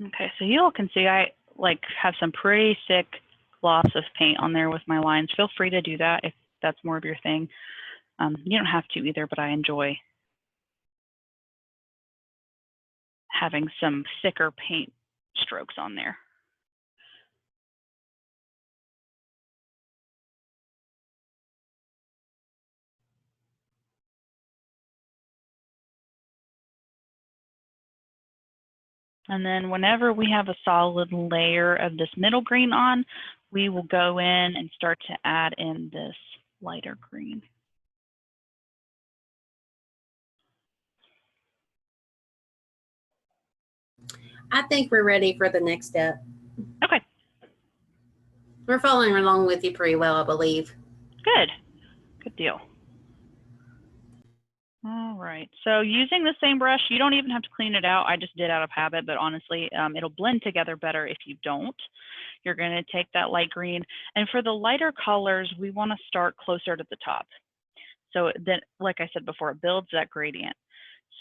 Okay, so you all can see I like have some pretty thick gloss of paint on there with my lines. Feel free to do that if that's more of your thing. You don't have to either, but I enjoy having some thicker paint strokes on there. And then whenever we have a solid layer of this middle green on, we will go in and start to add in this lighter green. I think we're ready for the next step. Okay. We're following along with you pretty well, I believe. Good. Good deal. All right, so using the same brush, you don't even have to clean it out. I just did out of habit, but honestly, it'll blend together better if you don't. You're going to take that light green, and for the lighter colors, we want to start closer to the top. So then, like I said before, it builds that gradient.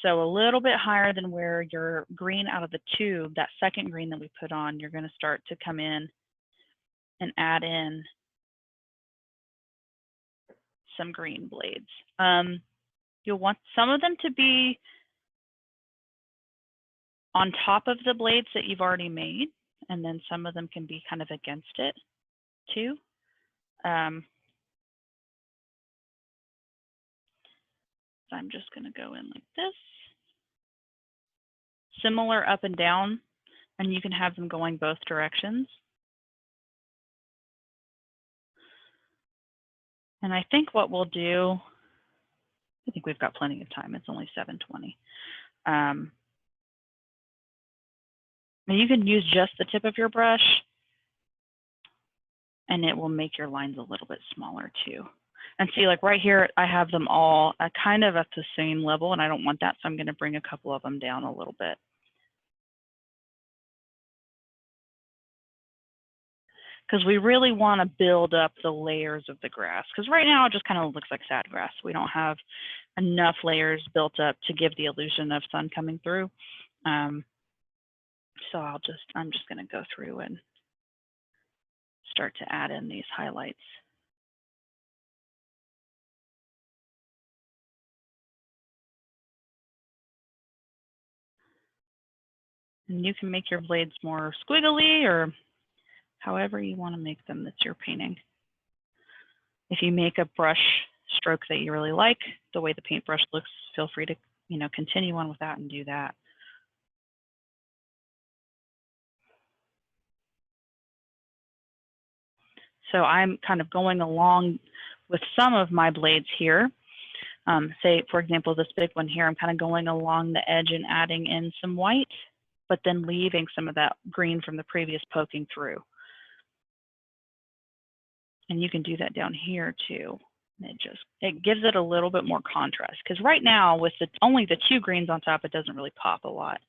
So a little bit higher than where your green out of the tube, that second green that we put on, you're going to start to come in and add in some green blades. You'll want some of them to be on top of the blades that you've already made, and then some of them can be kind of against it too. So I'm just going to go in like this. Similar up and down, and you can have them going both directions. And I think what we'll do, I think we've got plenty of time. It's only 7:20. And you can use just the tip of your brush, and it will make your lines a little bit smaller too. And see, like right here, I have them all kind of at the same level, and I don't want that, so I'm going to bring a couple of them down a little bit. Because we really want to build up the layers of the grass. Because right now it just kind of looks like sad grass. We don't have enough layers built up to give the illusion of sun coming through. So I'm just going to go through and start to add in these highlights. And you can make your blades more squiggly or however you want to make them. That's your painting. If you make a brush stroke that you really like, the way the paintbrush looks, feel free to, continue on with that and do that. So I'm kind of going along with some of my blades here. Say, for example, this big one here, I'm kind of going along the edge and adding in some white, but then leaving some of that green from the previous poking through. And you can do that down here too. It gives it a little bit more contrast, because right now with only the two greens on top, it doesn't really pop a lot.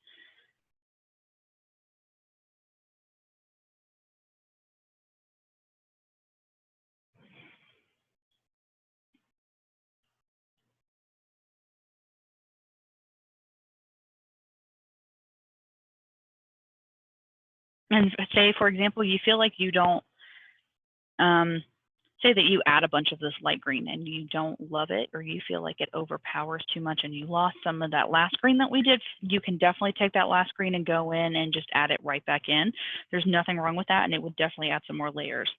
And say, for example, you feel like you don't, say that you add a bunch of this light green and you don't love it, or you feel like it overpowers too much and you lost some of that last green that we did, you can definitely take that last green and go in and just add it right back in. There's nothing wrong with that, and it would definitely add some more layers.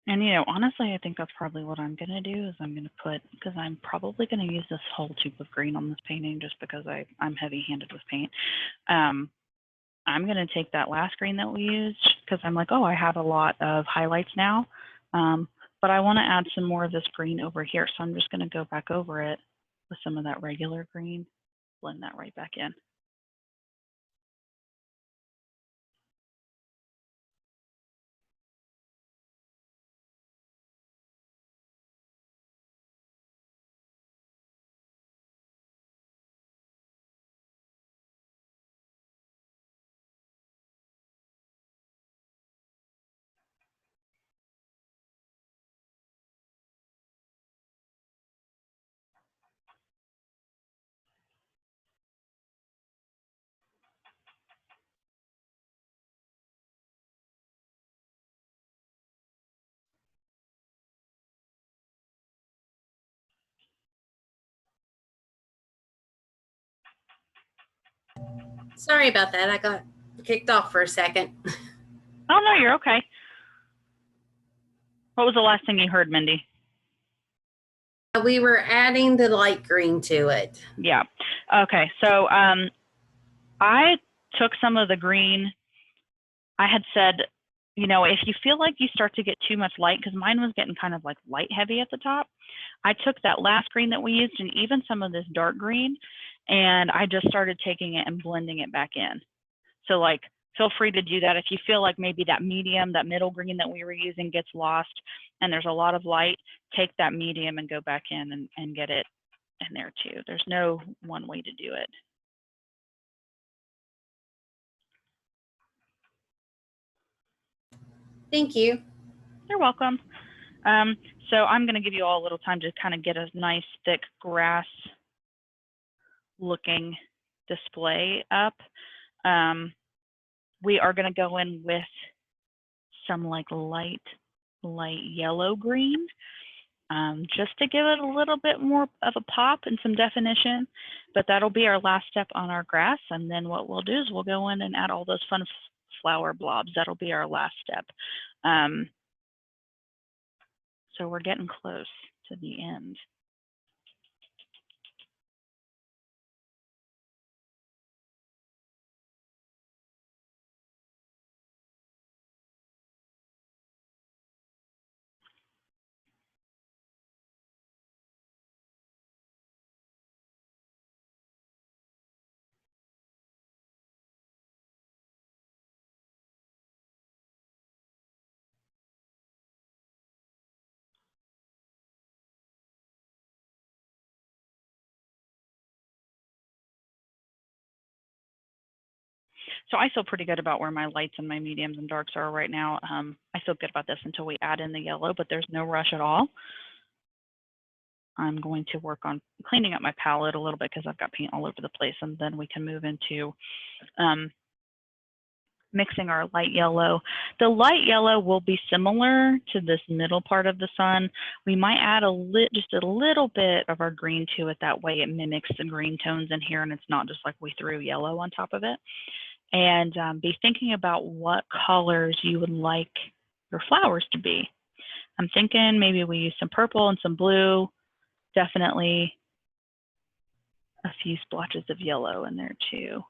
And, honestly, I think that's probably what I'm going to do is I'm going to put, because I'm probably going to use this whole tube of green on this painting just because I'm heavy-handed with paint. I'm going to take that last green that we used because I'm like, oh, I have a lot of highlights now. But I want to add some more of this green over here. So I'm just going to go back over it with some of that regular green, blend that right back in. Sorry about that. I got kicked off for a second. Oh, no, you're okay. What was the last thing you heard, Mindy? We were adding the light green to it. Yeah. Okay. So I took some of the green. I had said, you know, if you feel like you start to get too much light, because mine was getting kind of like light heavy at the top, I took that last green that we used and even some of this dark green, and I just started taking it and blending it back in. So like, feel free to do that. If you feel like maybe that medium, that middle green that we were using gets lost and there's a lot of light, take that medium and go back in and get it in there too. There's no one way to do it. Thank you. You're welcome. So I'm going to give you all a little time to kind of get a nice thick grass looking display up. We are going to go in with some like light yellow green, just to give it a little bit more of a pop and some definition, but that'll be our last step on our grass. And then what we'll do is we'll go in and add all those fun flower blobs. That'll be our last step. So we're getting close to the end. So I feel pretty good about where my lights and my mediums and darks are right now. I feel good about this until we add in the yellow, but there's no rush at all. I'm going to work on cleaning up my palette a little bit because I've got paint all over the place, and then we can move into mixing our light yellow. The light yellow will be similar to this middle part of the sun. We might add just a little bit of our green to it. That way it mimics the green tones in here and it's not just like we threw yellow on top of it. And be thinking about what colors you would like your flowers to be. I'm thinking maybe we use some purple and some blue, definitely a few splotches of yellow in there too,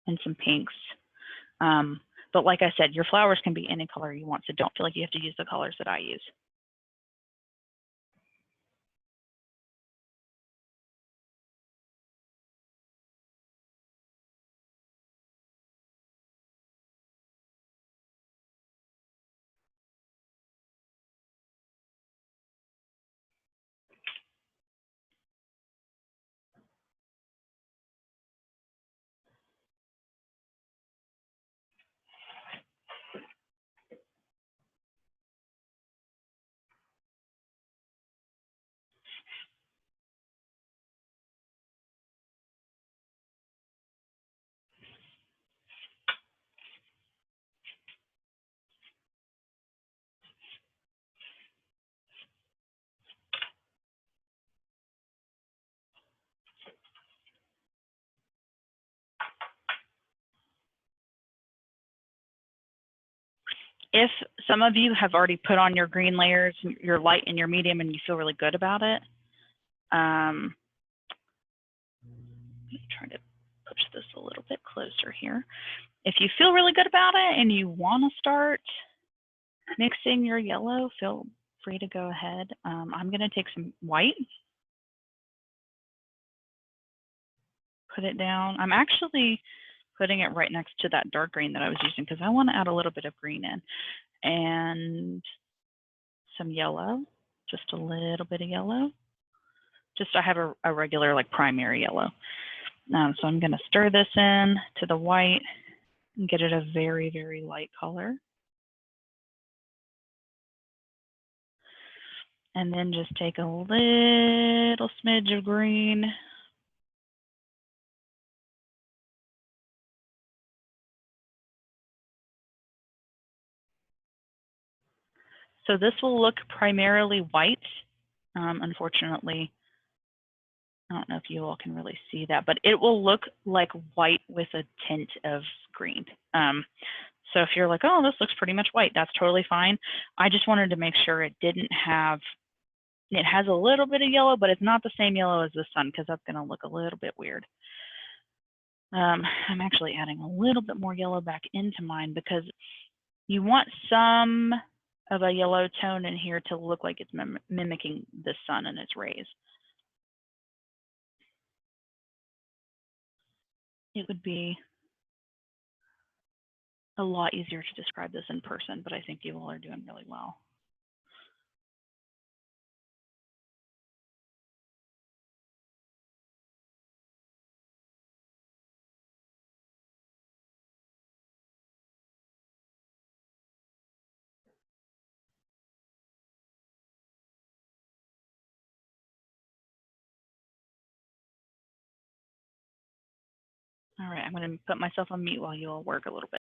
and some pinks. But like I said, your flowers can be any color you want, so don't feel like you have to use the colors that I use. If some of you have already put on your green layers, your light and your medium, and you feel really good about it, let me try to push this a little bit closer here. If you feel really good about it and you want to start mixing your yellow, feel free to go ahead. I'm going to take some white, put it down. I'm actually putting it right next to that dark green that I was using because I want to add a little bit of green in. And some yellow, just a little bit of yellow. Just I have a regular like primary yellow. So I'm going to stir this in to the white and get it a very, very light color. And then just take a little smidge of green. So this will look primarily white. Unfortunately, I don't know if you all can really see that, but it will look like white with a tint of green. So if you're like, oh, this looks pretty much white, that's totally fine. I just wanted to make sure it didn't have, it has a little bit of yellow, but it's not the same yellow as the sun because that's going to look a little bit weird. I'm actually adding a little bit more yellow back into mine because you want some of a yellow tone in here to look like it's mimicking the sun and its rays. It would be a lot easier to describe this in person, but I think you all are doing really well. All right, I'm going to put myself on mute while you all work a little bit.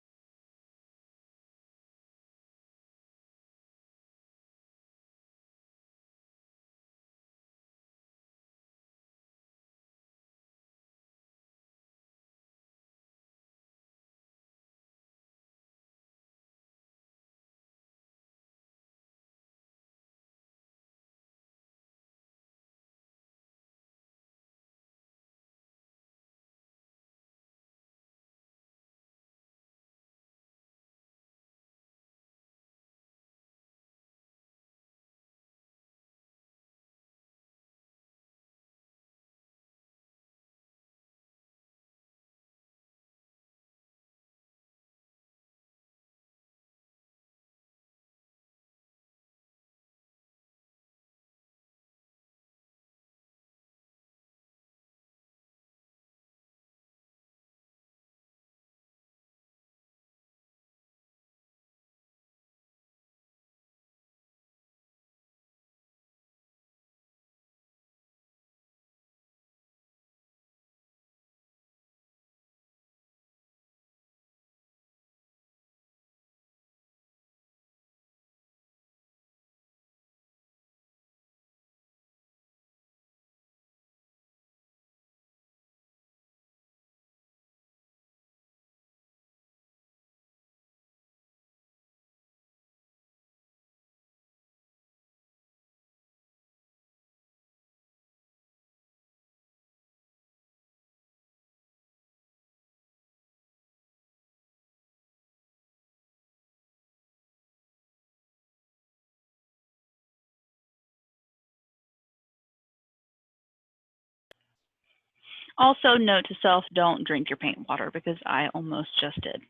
Also, note to self, don't drink your paint water because I almost just did.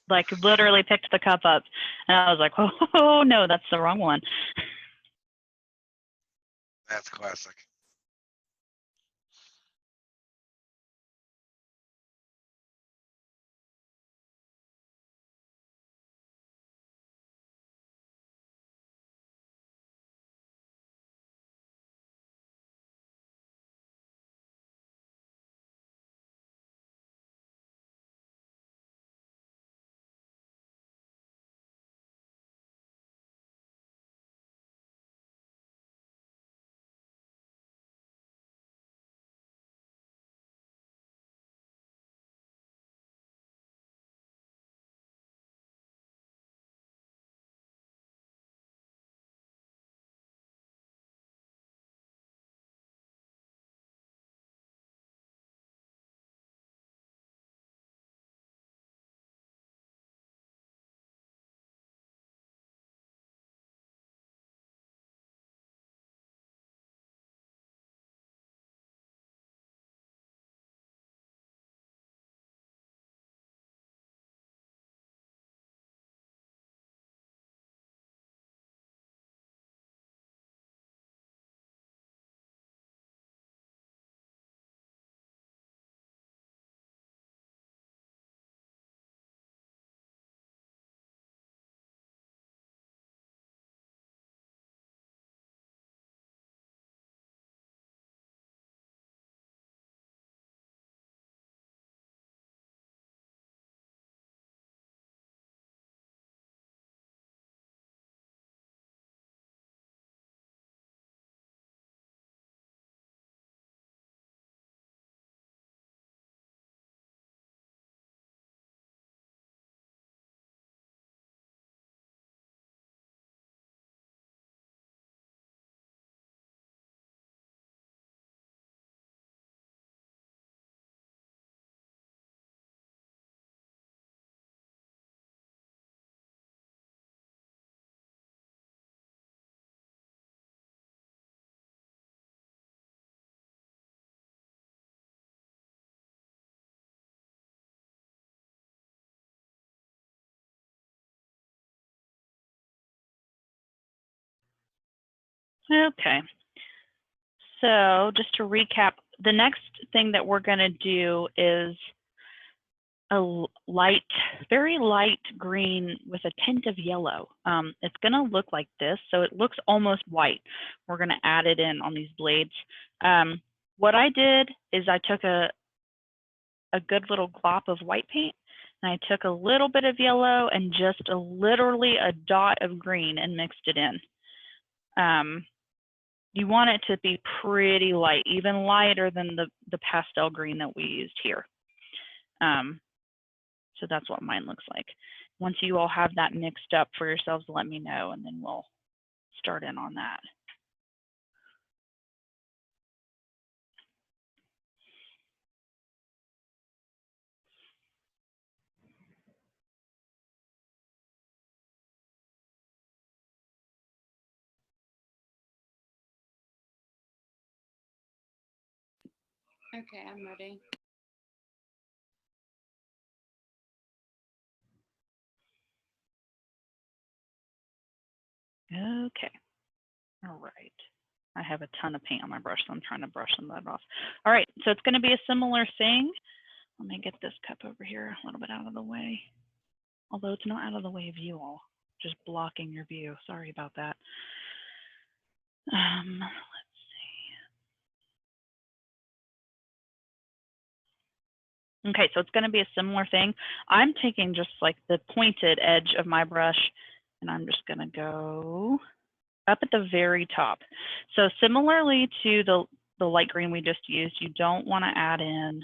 Like literally picked the cup up and I was like, oh no, that's the wrong one. That's classic. Okay. So just to recap, the next thing that we're going to do is a light, very light green with a tint of yellow. It's going to look like this, so it looks almost white. We're going to add it in on these blades. What I did is I took a good little glop of white paint, and I took a little bit of yellow and just literally a dot of green and mixed it in. You want it to be pretty light, even lighter than the pastel green that we used here. So that's what mine looks like. Once you all have that mixed up for yourselves, let me know, and then we'll start in on that. Okay, I'm ready. Okay. All right. I have a ton of paint on my brush, so I'm trying to brush some of that off. All right, so it's going to be a similar thing. Let me get this cup over here a little bit out of the way. Although it's not out of the way of you all, just blocking your view. Sorry about that. Let's see. Okay, so it's going to be a similar thing. I'm taking just like the pointed edge of my brush, and I'm just going to go up at the very top. So similarly to the light green we just used, you don't want to add in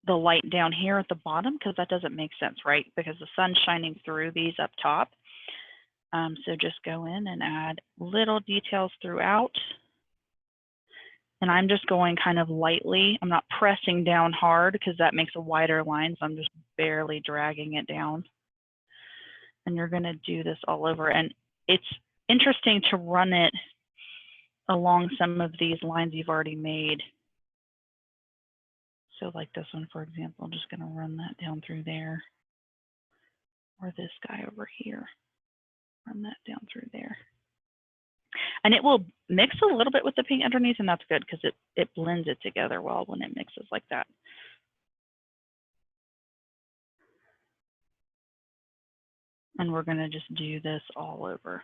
the light down here at the bottom, because that doesn't make sense, right? Because the sun's shining through these up top. So just go in and add little details throughout. And I'm just going kind of lightly. I'm not pressing down hard because that makes a wider line. So I'm just barely dragging it down. And you're going to do this all over. And it's interesting to run it along some of these lines you've already made. So like this one, for example, I'm just going to run that down through there. Or this guy over here. Run that down through there. And it will mix a little bit with the paint underneath, and that's good because it blends it together well when it mixes like that. And we're going to just do this all over.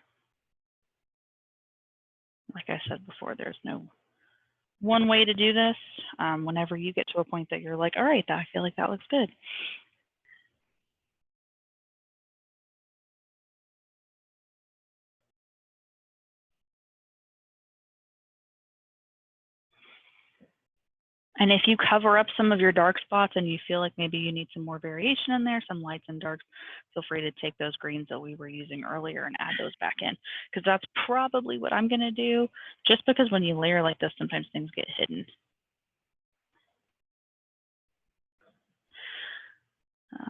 Like I said before, there's no one way to do this. Whenever you get to a point that you're like, all right, I feel like that looks good. And if you cover up some of your dark spots and you feel like maybe you need some more variation in there, some lights and darks, feel free to take those greens that we were using earlier and add those back in, because that's probably what I'm going to do, just because when you layer like this, sometimes things get hidden.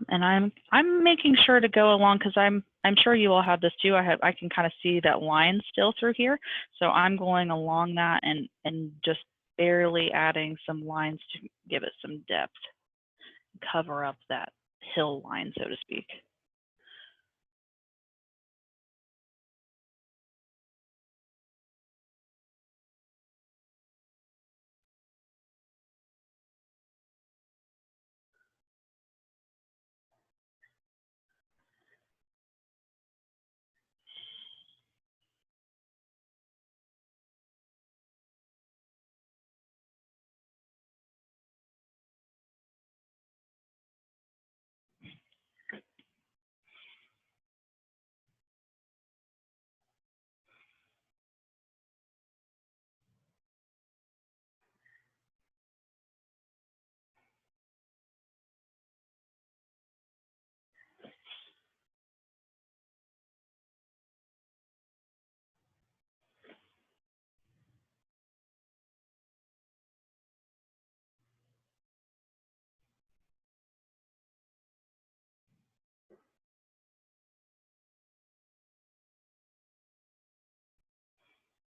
And I'm making sure to go along, because I'm sure you all have this too. I can kind of see that line still through here, so I'm going along that and just barely adding some lines to give it some depth, cover up that hill line, so to speak.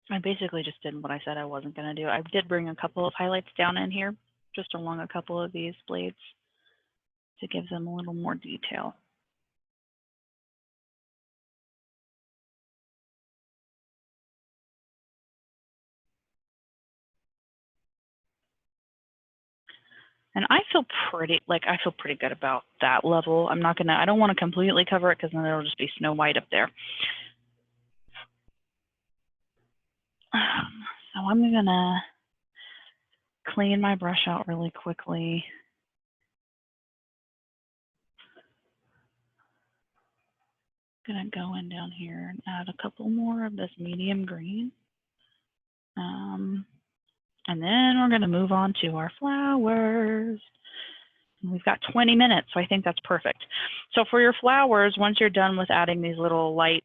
I basically just did what I said I wasn't going to do. I did bring a couple of highlights down in here, just along a couple of these blades, to give them a little more detail. And I feel pretty good about that level. I don't want to completely cover it because then it'll just be Snow White up there. So I'm gonna clean my brush out really quickly. Gonna go in down here and add a couple more of this medium green. And then we're gonna move on to our flowers. We've got 20 minutes, so I think that's perfect. So for your flowers, once you're done with adding these little light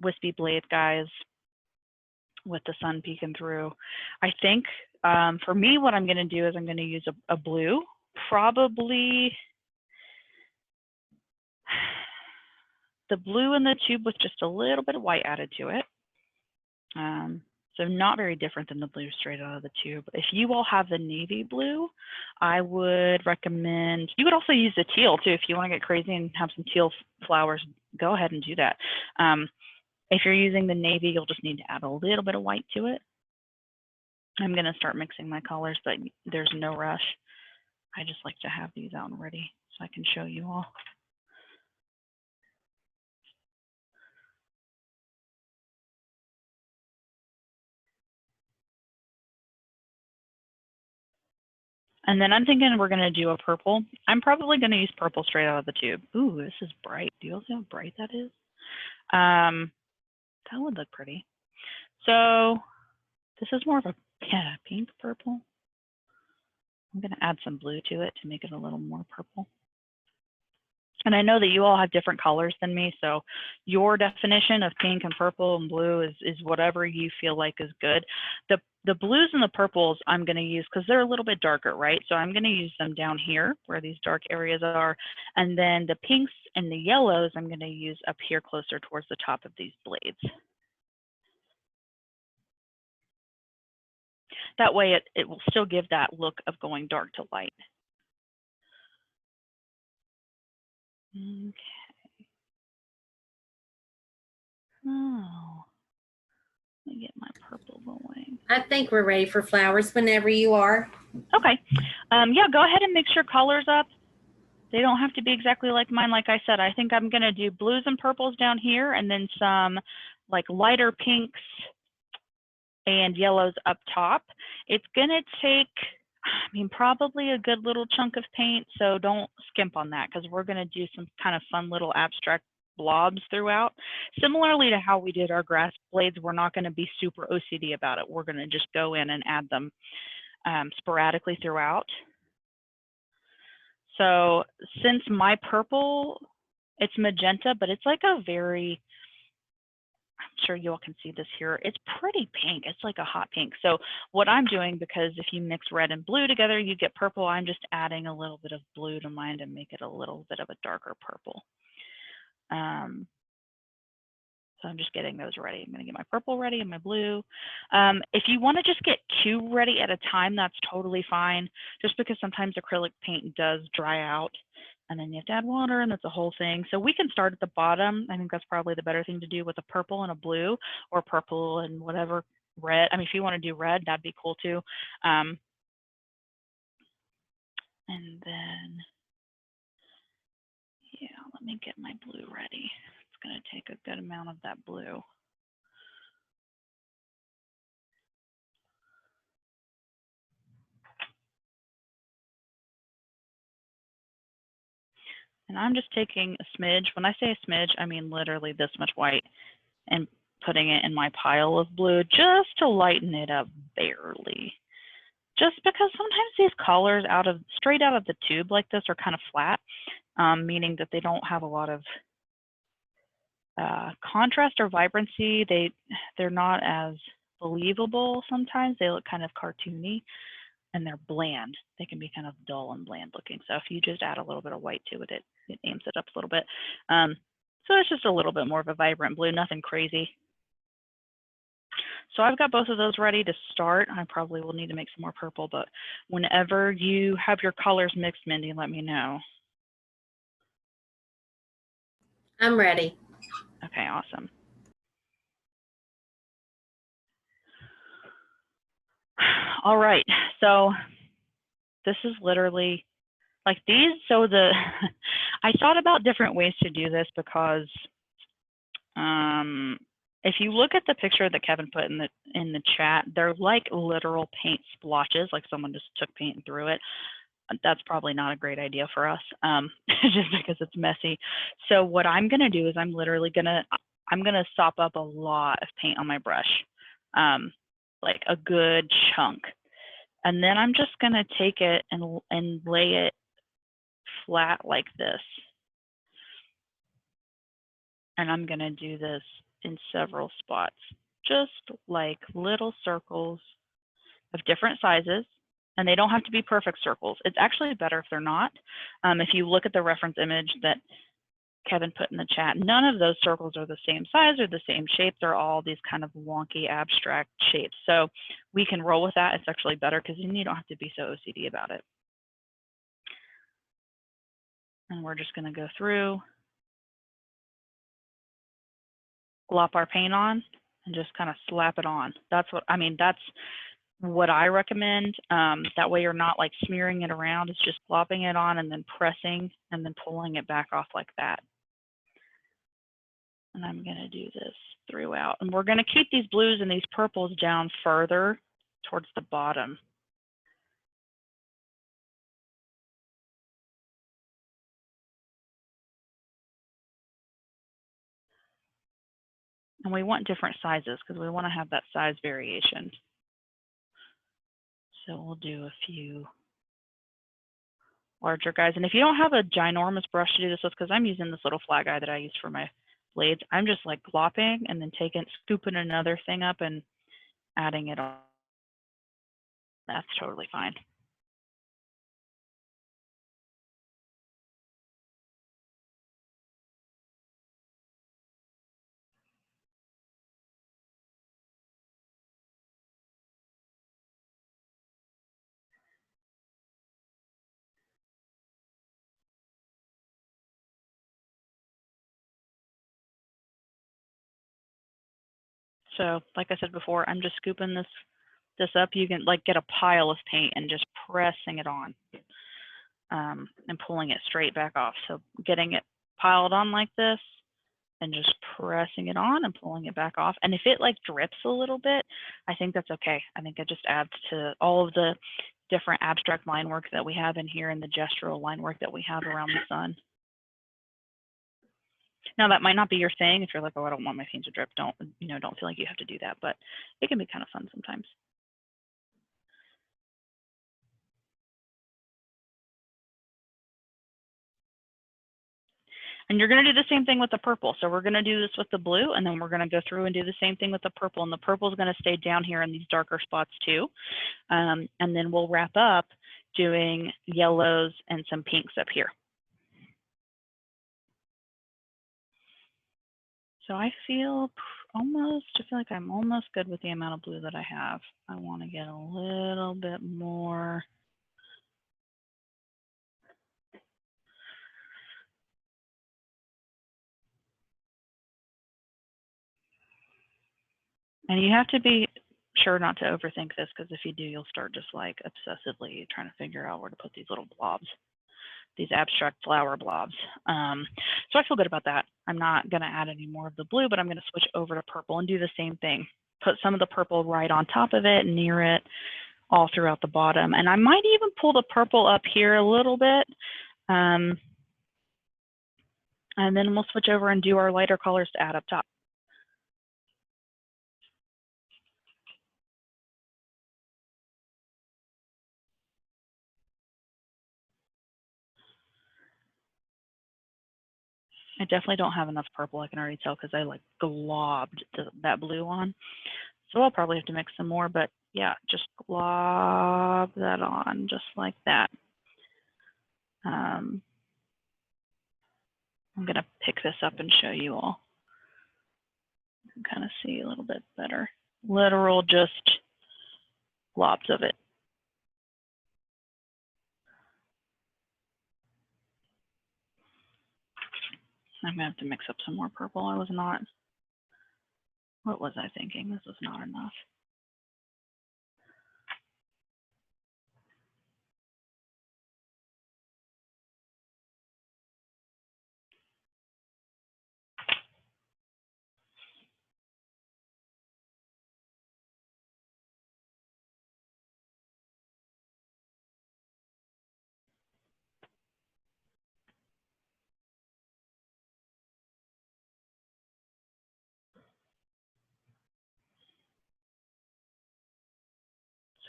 wispy blade guys with the sun peeking through, I think for me, what I'm gonna do is I'm gonna use a blue, probably the blue in the tube with just a little bit of white added to it. So not very different than the blue straight out of the tube. If you all have the navy blue, I would recommend, you could also use the teal too. If you want to get crazy and have some teal flowers, go ahead and do that. If you're using the navy, you'll just need to add a little bit of white to it. I'm gonna start mixing my colors, but there's no rush. I just like to have these out and ready so I can show you all. And then I'm thinking we're gonna do a purple. I'm probably gonna use purple straight out of the tube. Ooh, this is bright. Do you all see how bright that is? That would look pretty. So this is more of a pink purple. I'm gonna add some blue to it to make it a little more purple. And I know that you all have different colors than me, so your definition of pink and purple and blue is whatever you feel like is good. The blues and the purples I'm going to use because they're a little bit darker, right? So I'm going to use them down here where these dark areas are. And then the pinks and the yellows I'm going to use up here closer towards the top of these blades. That way it will still give that look of going dark to light. Okay. Oh, let me get my purple going. I think we're ready for flowers whenever you are. Okay. Yeah, go ahead and mix your colors up. They don't have to be exactly like mine. Like I said, I think I'm going to do blues and purples down here and then some like lighter pinks and yellows up top. It's going to take, I mean, probably a good little chunk of paint. So don't skimp on that because we're going to do some kind of fun little abstract blobs throughout. Similarly to how we did our grass blades, we're not going to be super OCD about it. We're going to just go in and add them sporadically throughout. So since my purple, it's magenta, but it's like a very, I'm sure you all can see this here. It's pretty pink. It's like a hot pink. So what I'm doing, because if you mix red and blue together, you get purple. I'm just adding a little bit of blue to mine to make it a little bit of a darker purple. So I'm just getting those ready. I'm going to get my purple ready and my blue. If you want to just get 2 ready at a time, that's totally fine. Just because sometimes acrylic paint does dry out and then you have to add water and that's a whole thing. So we can start at the bottom. I think that's probably the better thing to do with a purple and a blue or purple and whatever red. I mean, if you want to do red, that'd be cool too. And then, yeah, let me get my blue ready. It's going to take a good amount of that blue. And I'm just taking a smidge. When I say a smidge, I mean literally this much white and putting it in my pile of blue just to lighten it up barely. Just because sometimes these colors straight out of the tube like this are kind of flat, meaning that they don't have a lot of contrast or vibrancy. They're not as believable sometimes. They look kind of cartoony and they're bland. They can be kind of dull and bland looking. So if you just add a little bit of white to it, it amps it up a little bit. So it's just a little bit more of a vibrant blue, nothing crazy. So I've got both of those ready to start. I probably will need to make some more purple, but whenever you have your colors mixed, Mindy, let me know. I'm ready. Okay, awesome. All right, so This is literally like these. So I thought about different ways to do this because if you look at the picture that Kevin put in the chat, they're like literal paint splotches, like someone just took paint and threw it. That's probably not a great idea for us, just because it's messy. So what I'm gonna do is I'm gonna sop up a lot of paint on my brush, like a good chunk. And then I'm just gonna take it and lay it flat like this. And I'm gonna do this in several spots, just like little circles of different sizes. And they don't have to be perfect circles. It's actually better if they're not. If you look at the reference image that Kevin put in the chat, none of those circles are the same size or the same shape. They're all these kind of wonky abstract shapes. So we can roll with that. It's actually better because you don't have to be so OCD about it. And we're just gonna go through, glop our paint on, and just kind of slap it on. That's what I recommend. That way you're not like smearing it around. It's just glopping it on and then pressing and then pulling it back off like that. And I'm gonna do this throughout. And we're gonna keep these blues and these purples down further towards the bottom. And we want different sizes because we want to have that size variation. So we'll do a few larger guys. And if you don't have a ginormous brush to do this with, because I'm using this little flat guy that I use for my blades, I'm just like glopping and then scooping another thing up and adding it on. That's totally fine. So like I said before, I'm just scooping this up. You can like get a pile of paint and just pressing it on and pulling it straight back off. So getting it piled on like this and just pressing it on and pulling it back off. And if it like drips a little bit, I think that's okay. I think it just adds to all of the different abstract line work that we have in here and the gestural line work that we have around the sun. Now that might not be your thing. If you're like, oh, I don't want my paint to drip, don't feel like you have to do that, but it can be kind of fun sometimes. And you're going to do the same thing with the purple. So we're going to do this with the blue, and then we're going to go through and do the same thing with the purple. And the purple is going to stay down here in these darker spots too. And then we'll wrap up doing yellows and some pinks up here. So I feel like I'm almost good with the amount of blue that I have. I want to get a little bit more. And you have to be sure not to overthink this, because if you do, you'll start just like obsessively trying to figure out where to put these little blobs, these abstract flower blobs. So I feel good about that. I'm not going to add any more of the blue, but I'm going to switch over to purple and do the same thing. Put some of the purple right on top of it, near it, all throughout the bottom. And I might even pull the purple up here a little bit. And then we'll switch over and do our lighter colors to add up top. I definitely don't have enough purple. I can already tell because I like globbed that blue on. So I'll probably have to mix some more, but yeah, just glob that on just like that. I'm going to pick this up and show you all. You can kind of see a little bit better. Literal just globs of it. I'm gonna have to mix up some more purple. What was I thinking? This was not enough.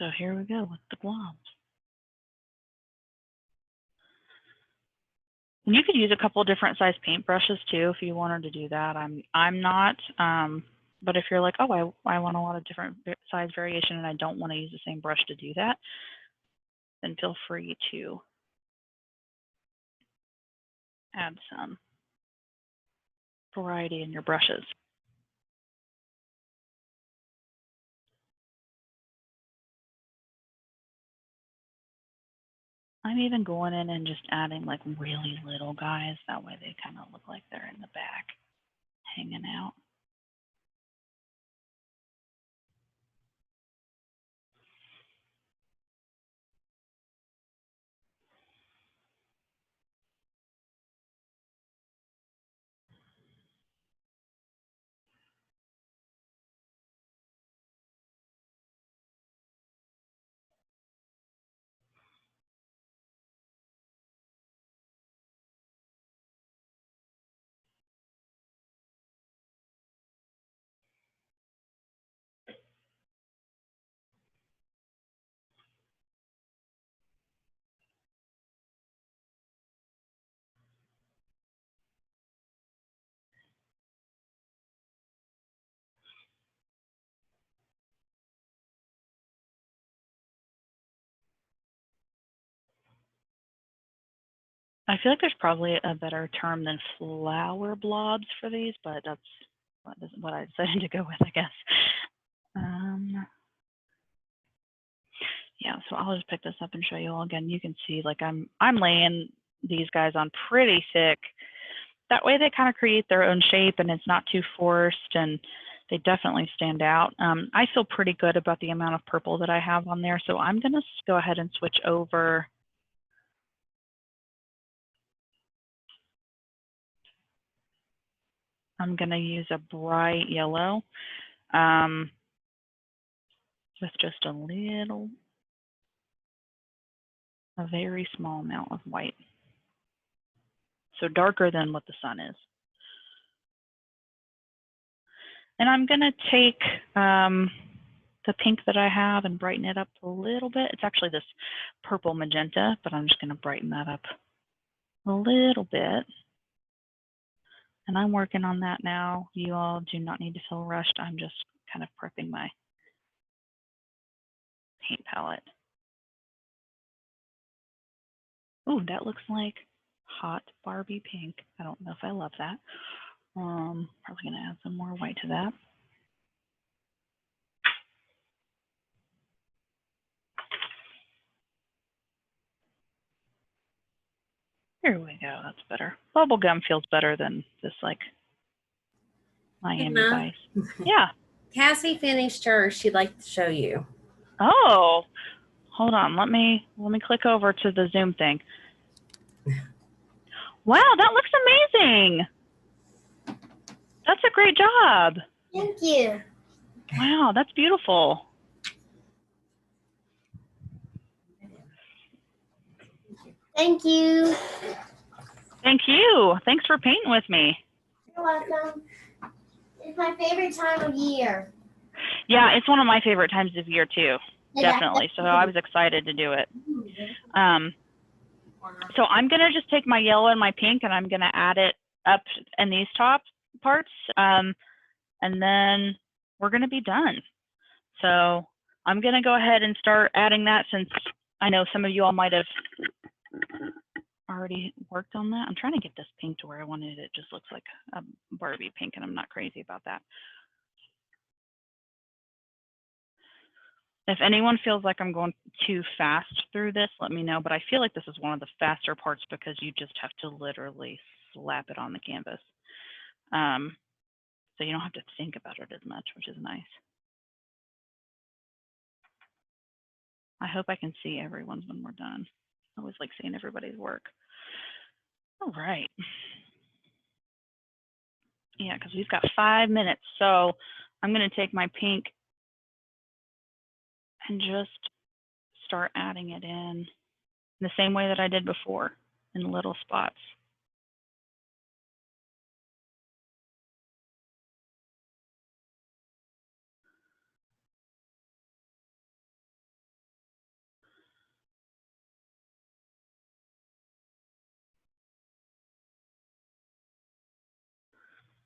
So here we go with the globs. And you could use a couple different size paintbrushes too if you wanted to do that. I'm not, but if you're like, oh, I want a lot of different size variation and I don't want to use the same brush to do that, then feel free to add some variety in your brushes. I'm even going in and just adding like really little guys. That way they kind of look like they're in the back, hanging out. I feel like there's probably a better term than flower blobs for these, but that's what I decided to go with, I guess. Yeah, so I'll just pick this up and show you all again. You can see like I'm laying these guys on pretty thick. That way they kind of create their own shape and it's not too forced and they definitely stand out. I feel pretty good about the amount of purple that I have on there. So I'm gonna go ahead and switch over. I'm gonna use a bright yellow with just a very small amount of white. So darker than what the sun is. And I'm gonna take the pink that I have and brighten it up a little bit. It's actually this purple magenta, but I'm just gonna brighten that up a little bit. And I'm working on that now. You all do not need to feel rushed. I'm just kind of prepping my paint palette. Ooh, that looks like hot Barbie pink. I don't know if I love that. Probably gonna add some more white to that. Here we go, that's better. Bubblegum feels better than this like Miami Emma. Vice. Yeah. Cassie finished hers. She'd like to show you. Oh, hold on. Let me click over to the Zoom thing. Wow, that looks amazing. That's a great job. Thank you. Wow, that's beautiful. Thank you. Thank you. Thanks for painting with me. You're welcome. It's my favorite time of year. Yeah, it's one of my favorite times of year too. Definitely. So I was excited to do it. So I'm going to just take my yellow and my pink and I'm going to add it up in these top parts. And then we're going to be done. So I'm going to go ahead and start adding that since I know some of you all might have already worked on that. I'm trying to get this pink to where I wanted it. It just looks like a Barbie pink and I'm not crazy about that. If anyone feels like I'm going too fast through this, let me know. But I feel like this is one of the faster parts because you just have to literally slap it on the canvas. So you don't have to think about it as much, which is nice. I hope I can see everyone's when we're done. I always like seeing everybody's work. All right. Yeah, because we've got 5 minutes. So I'm going to take my pink and just start adding it in the same way that I did before, in little spots.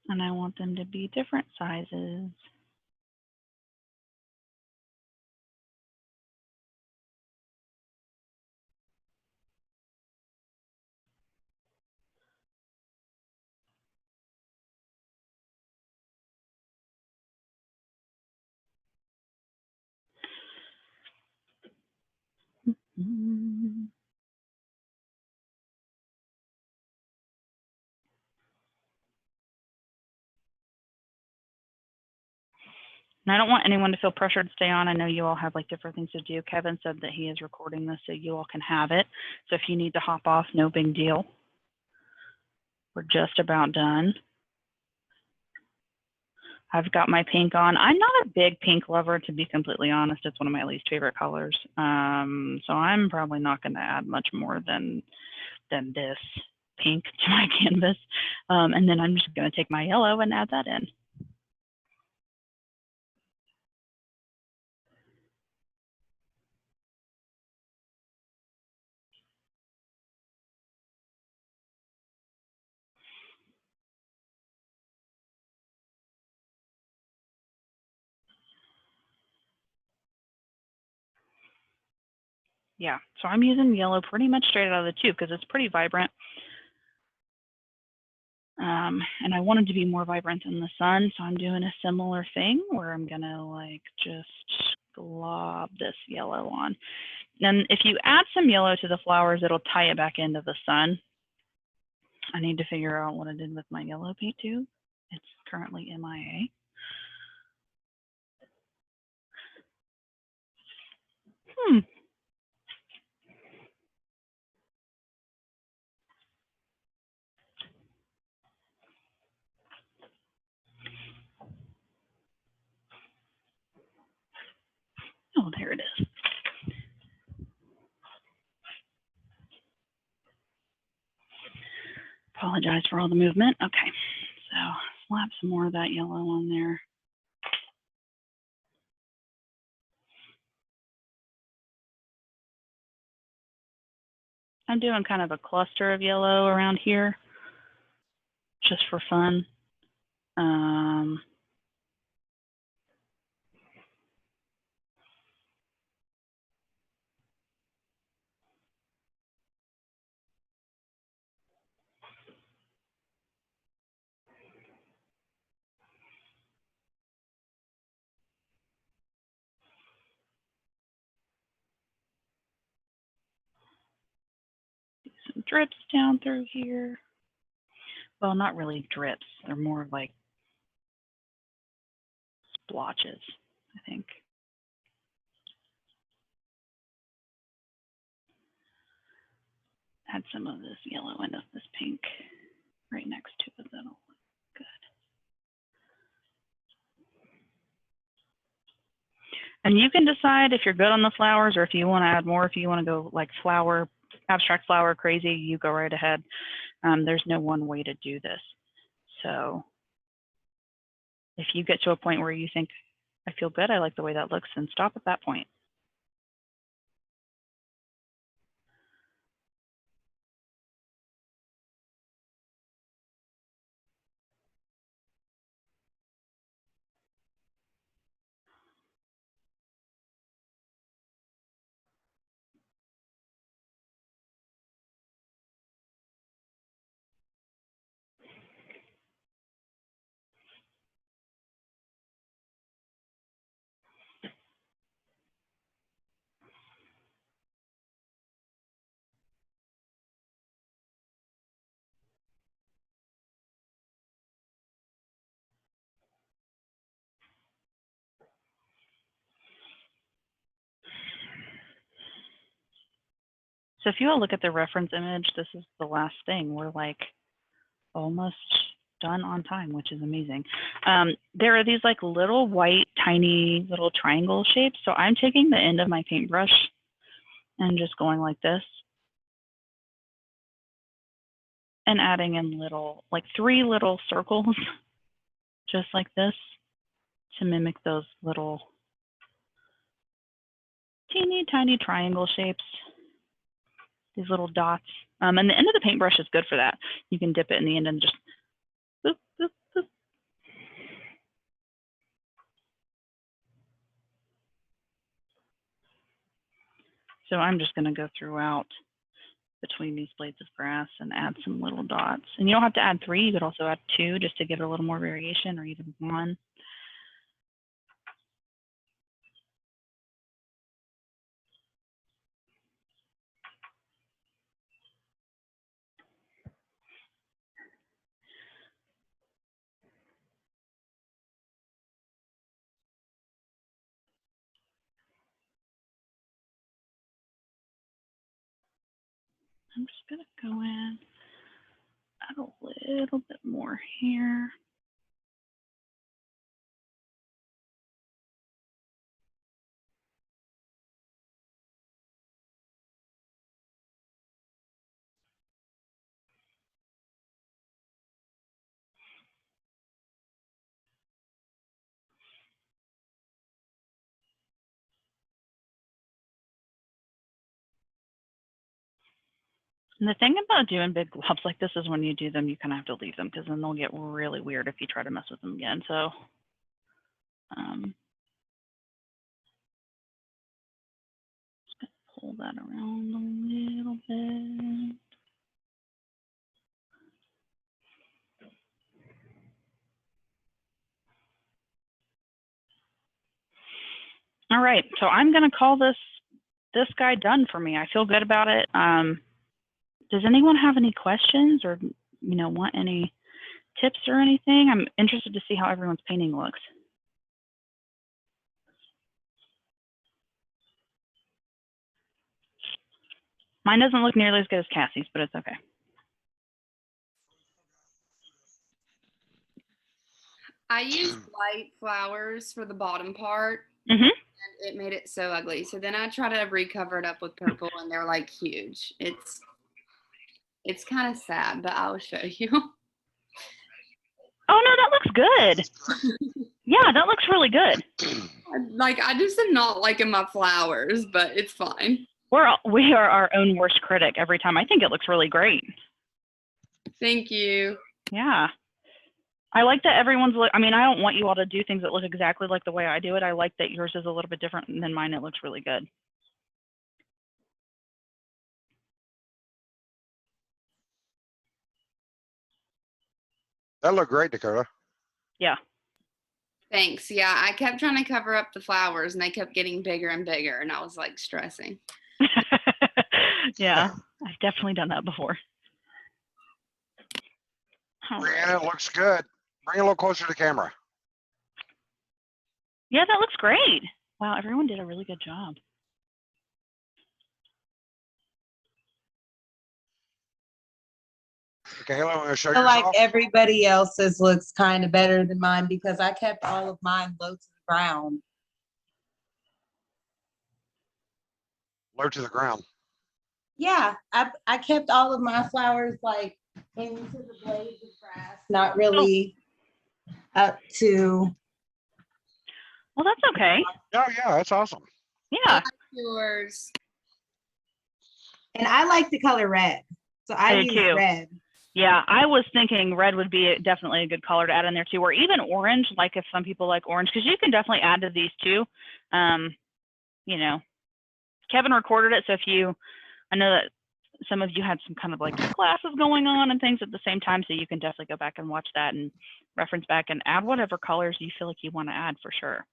And I want them to be different sizes. And I don't want anyone to feel pressured to stay on. I know you all have like different things to do. Kevin said that he is recording this so you all can have it. So if you need to hop off, no big deal. We're just about done. I've got my pink on. I'm not a big pink lover, to be completely honest. It's one of my least favorite colors. So I'm probably not going to add much more than this pink to my canvas. And then I'm just going to take my yellow and add that in. Yeah, so I'm using yellow pretty much straight out of the tube because it's pretty vibrant. And I wanted to be more vibrant in the sun, so I'm doing a similar thing where I'm gonna like just glob this yellow on. And if you add some yellow to the flowers, it'll tie it back into the sun. I need to figure out what I did with my yellow paint tube. It's currently MIA. Oh, there it is. Apologize for all the movement. Okay, so slap some more of that yellow on there. I'm doing kind of a cluster of yellow around here, just for fun. Some drips down through here. Well, not really drips. They're more like splotches, I think. Add some of this yellow into this pink right next to it. That'll look good. And you can decide if you're good on the flowers or if you want to add more. If you want to go like flower, abstract flower crazy, you go right ahead. There's no one way to do this. So if you get to a point where you think, I feel good, I like the way that looks, then stop at that point. So if you all look at the reference image, this is the last thing. We're like almost done on time, which is amazing. There are these like little white, tiny little triangle shapes. So I'm taking the end of my paintbrush and just going like this and adding in little, like 3 little circles, just like this, to mimic those little teeny tiny triangle shapes, these little dots. And the end of the paintbrush is good for that. You can dip it in the end and just boop, boop, boop, So I'm just going to go throughout between these blades of grass and add some little dots. And you don't have to add 3, you could also add 2 just to give it a little more variation, or even 1. I'm just going to go in, add a little bit more here. And the thing about doing big globs like this is when you do them, you kind of have to leave them because then they'll get really weird if you try to mess with them again. So just gonna pull that around a little bit. All right, so I'm gonna call this guy done for me. I feel good about it. Does anyone have any questions or want any tips or anything? I'm interested to see how everyone's painting looks. Mine doesn't look nearly as good as Cassie's, but it's okay. I used light flowers for the bottom part, Mm-hmm. and it made it so ugly. So then I tried to recover it up with purple, and they're like huge. It's kind of sad, but I'll show you. Oh no, that looks good. Yeah, that looks really good. I just am not liking my flowers, but it's fine. We are our own worst critic every time. I think it looks really great. Thank you. Yeah. I like that everyone's I mean, I don't want you all to do things that look exactly like the way I do it. I like that yours is a little bit different than mine. It looks really good. That looked great, Dakota. Yeah. Thanks. Yeah, I kept trying to cover up the flowers, and they kept getting bigger and bigger, and I was like stressing. Yeah, I've definitely done that before. Brianna, it looks good. Bring it a little closer to the camera. Yeah, that looks great. Wow, everyone did a really good job. Okay, I'm going to show I feel yours like off. everybody else's looks kind of better than mine because I kept all of mine low to the ground. Low to the ground. Yeah, I kept all of my flowers like into the blades of grass, not really up to. Well, that's okay. Oh, yeah, that's awesome. Yeah. Yours. And I like the color red, so I do use too. red. Yeah, I was thinking red would be definitely a good color to add in there too, or even orange, like if some people like orange, because you can definitely add to these too. Kevin recorded it, so I know that some of you had some kind of like classes going on and things at the same time, so you can definitely go back and watch that and reference back and add whatever colors you feel like you want to add for sure.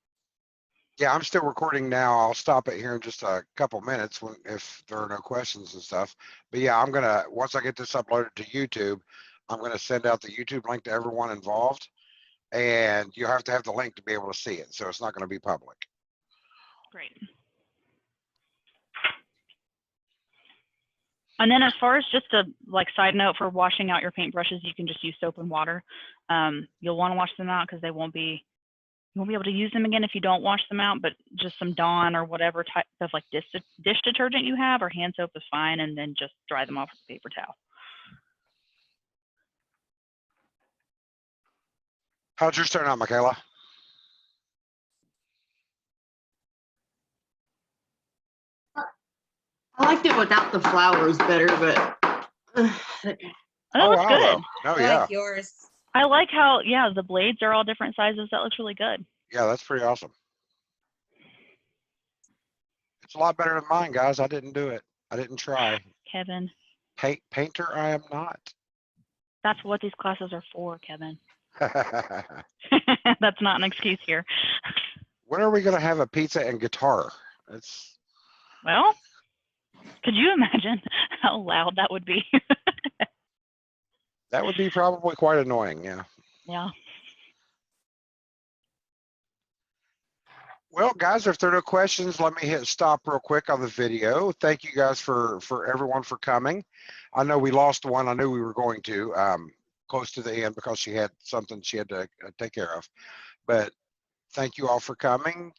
Yeah, I'm still recording now. I'll stop it here in just a couple minutes if there are no questions and stuff. But yeah, once I get this uploaded to YouTube, I'm gonna send out the YouTube link to everyone involved, and you have to have the link to be able to see it. So it's not gonna be public. Great. And then as far as just a side note for washing out your paintbrushes, you can just use soap and water. You'll want to wash them out because you won't be able to use them again if you don't wash them out, but just some Dawn or whatever type of dish detergent you have or hand soap is fine, and then just dry them off with a paper towel. How'd yours turn out, Michaela? I liked it without the flowers better, but That looks good. Though. Oh, I yeah. like yours. I like how, the blades are all different sizes. That looks really good. Yeah, that's pretty awesome. It's a lot better than mine, guys. I didn't do it. I didn't try. Kevin, Painter, I am not. that's what these classes are for, Kevin. That's not an excuse here. When are we going to have a pizza and guitar? It's Well, could you imagine how loud that would be? that would be probably quite annoying. Yeah. Yeah. Well, guys, if there are no questions, let me hit stop real quick on the video. Thank you guys for everyone for coming. I know we lost one. I knew we were going to close to the end because she had something she had to take care of. But thank you all for coming.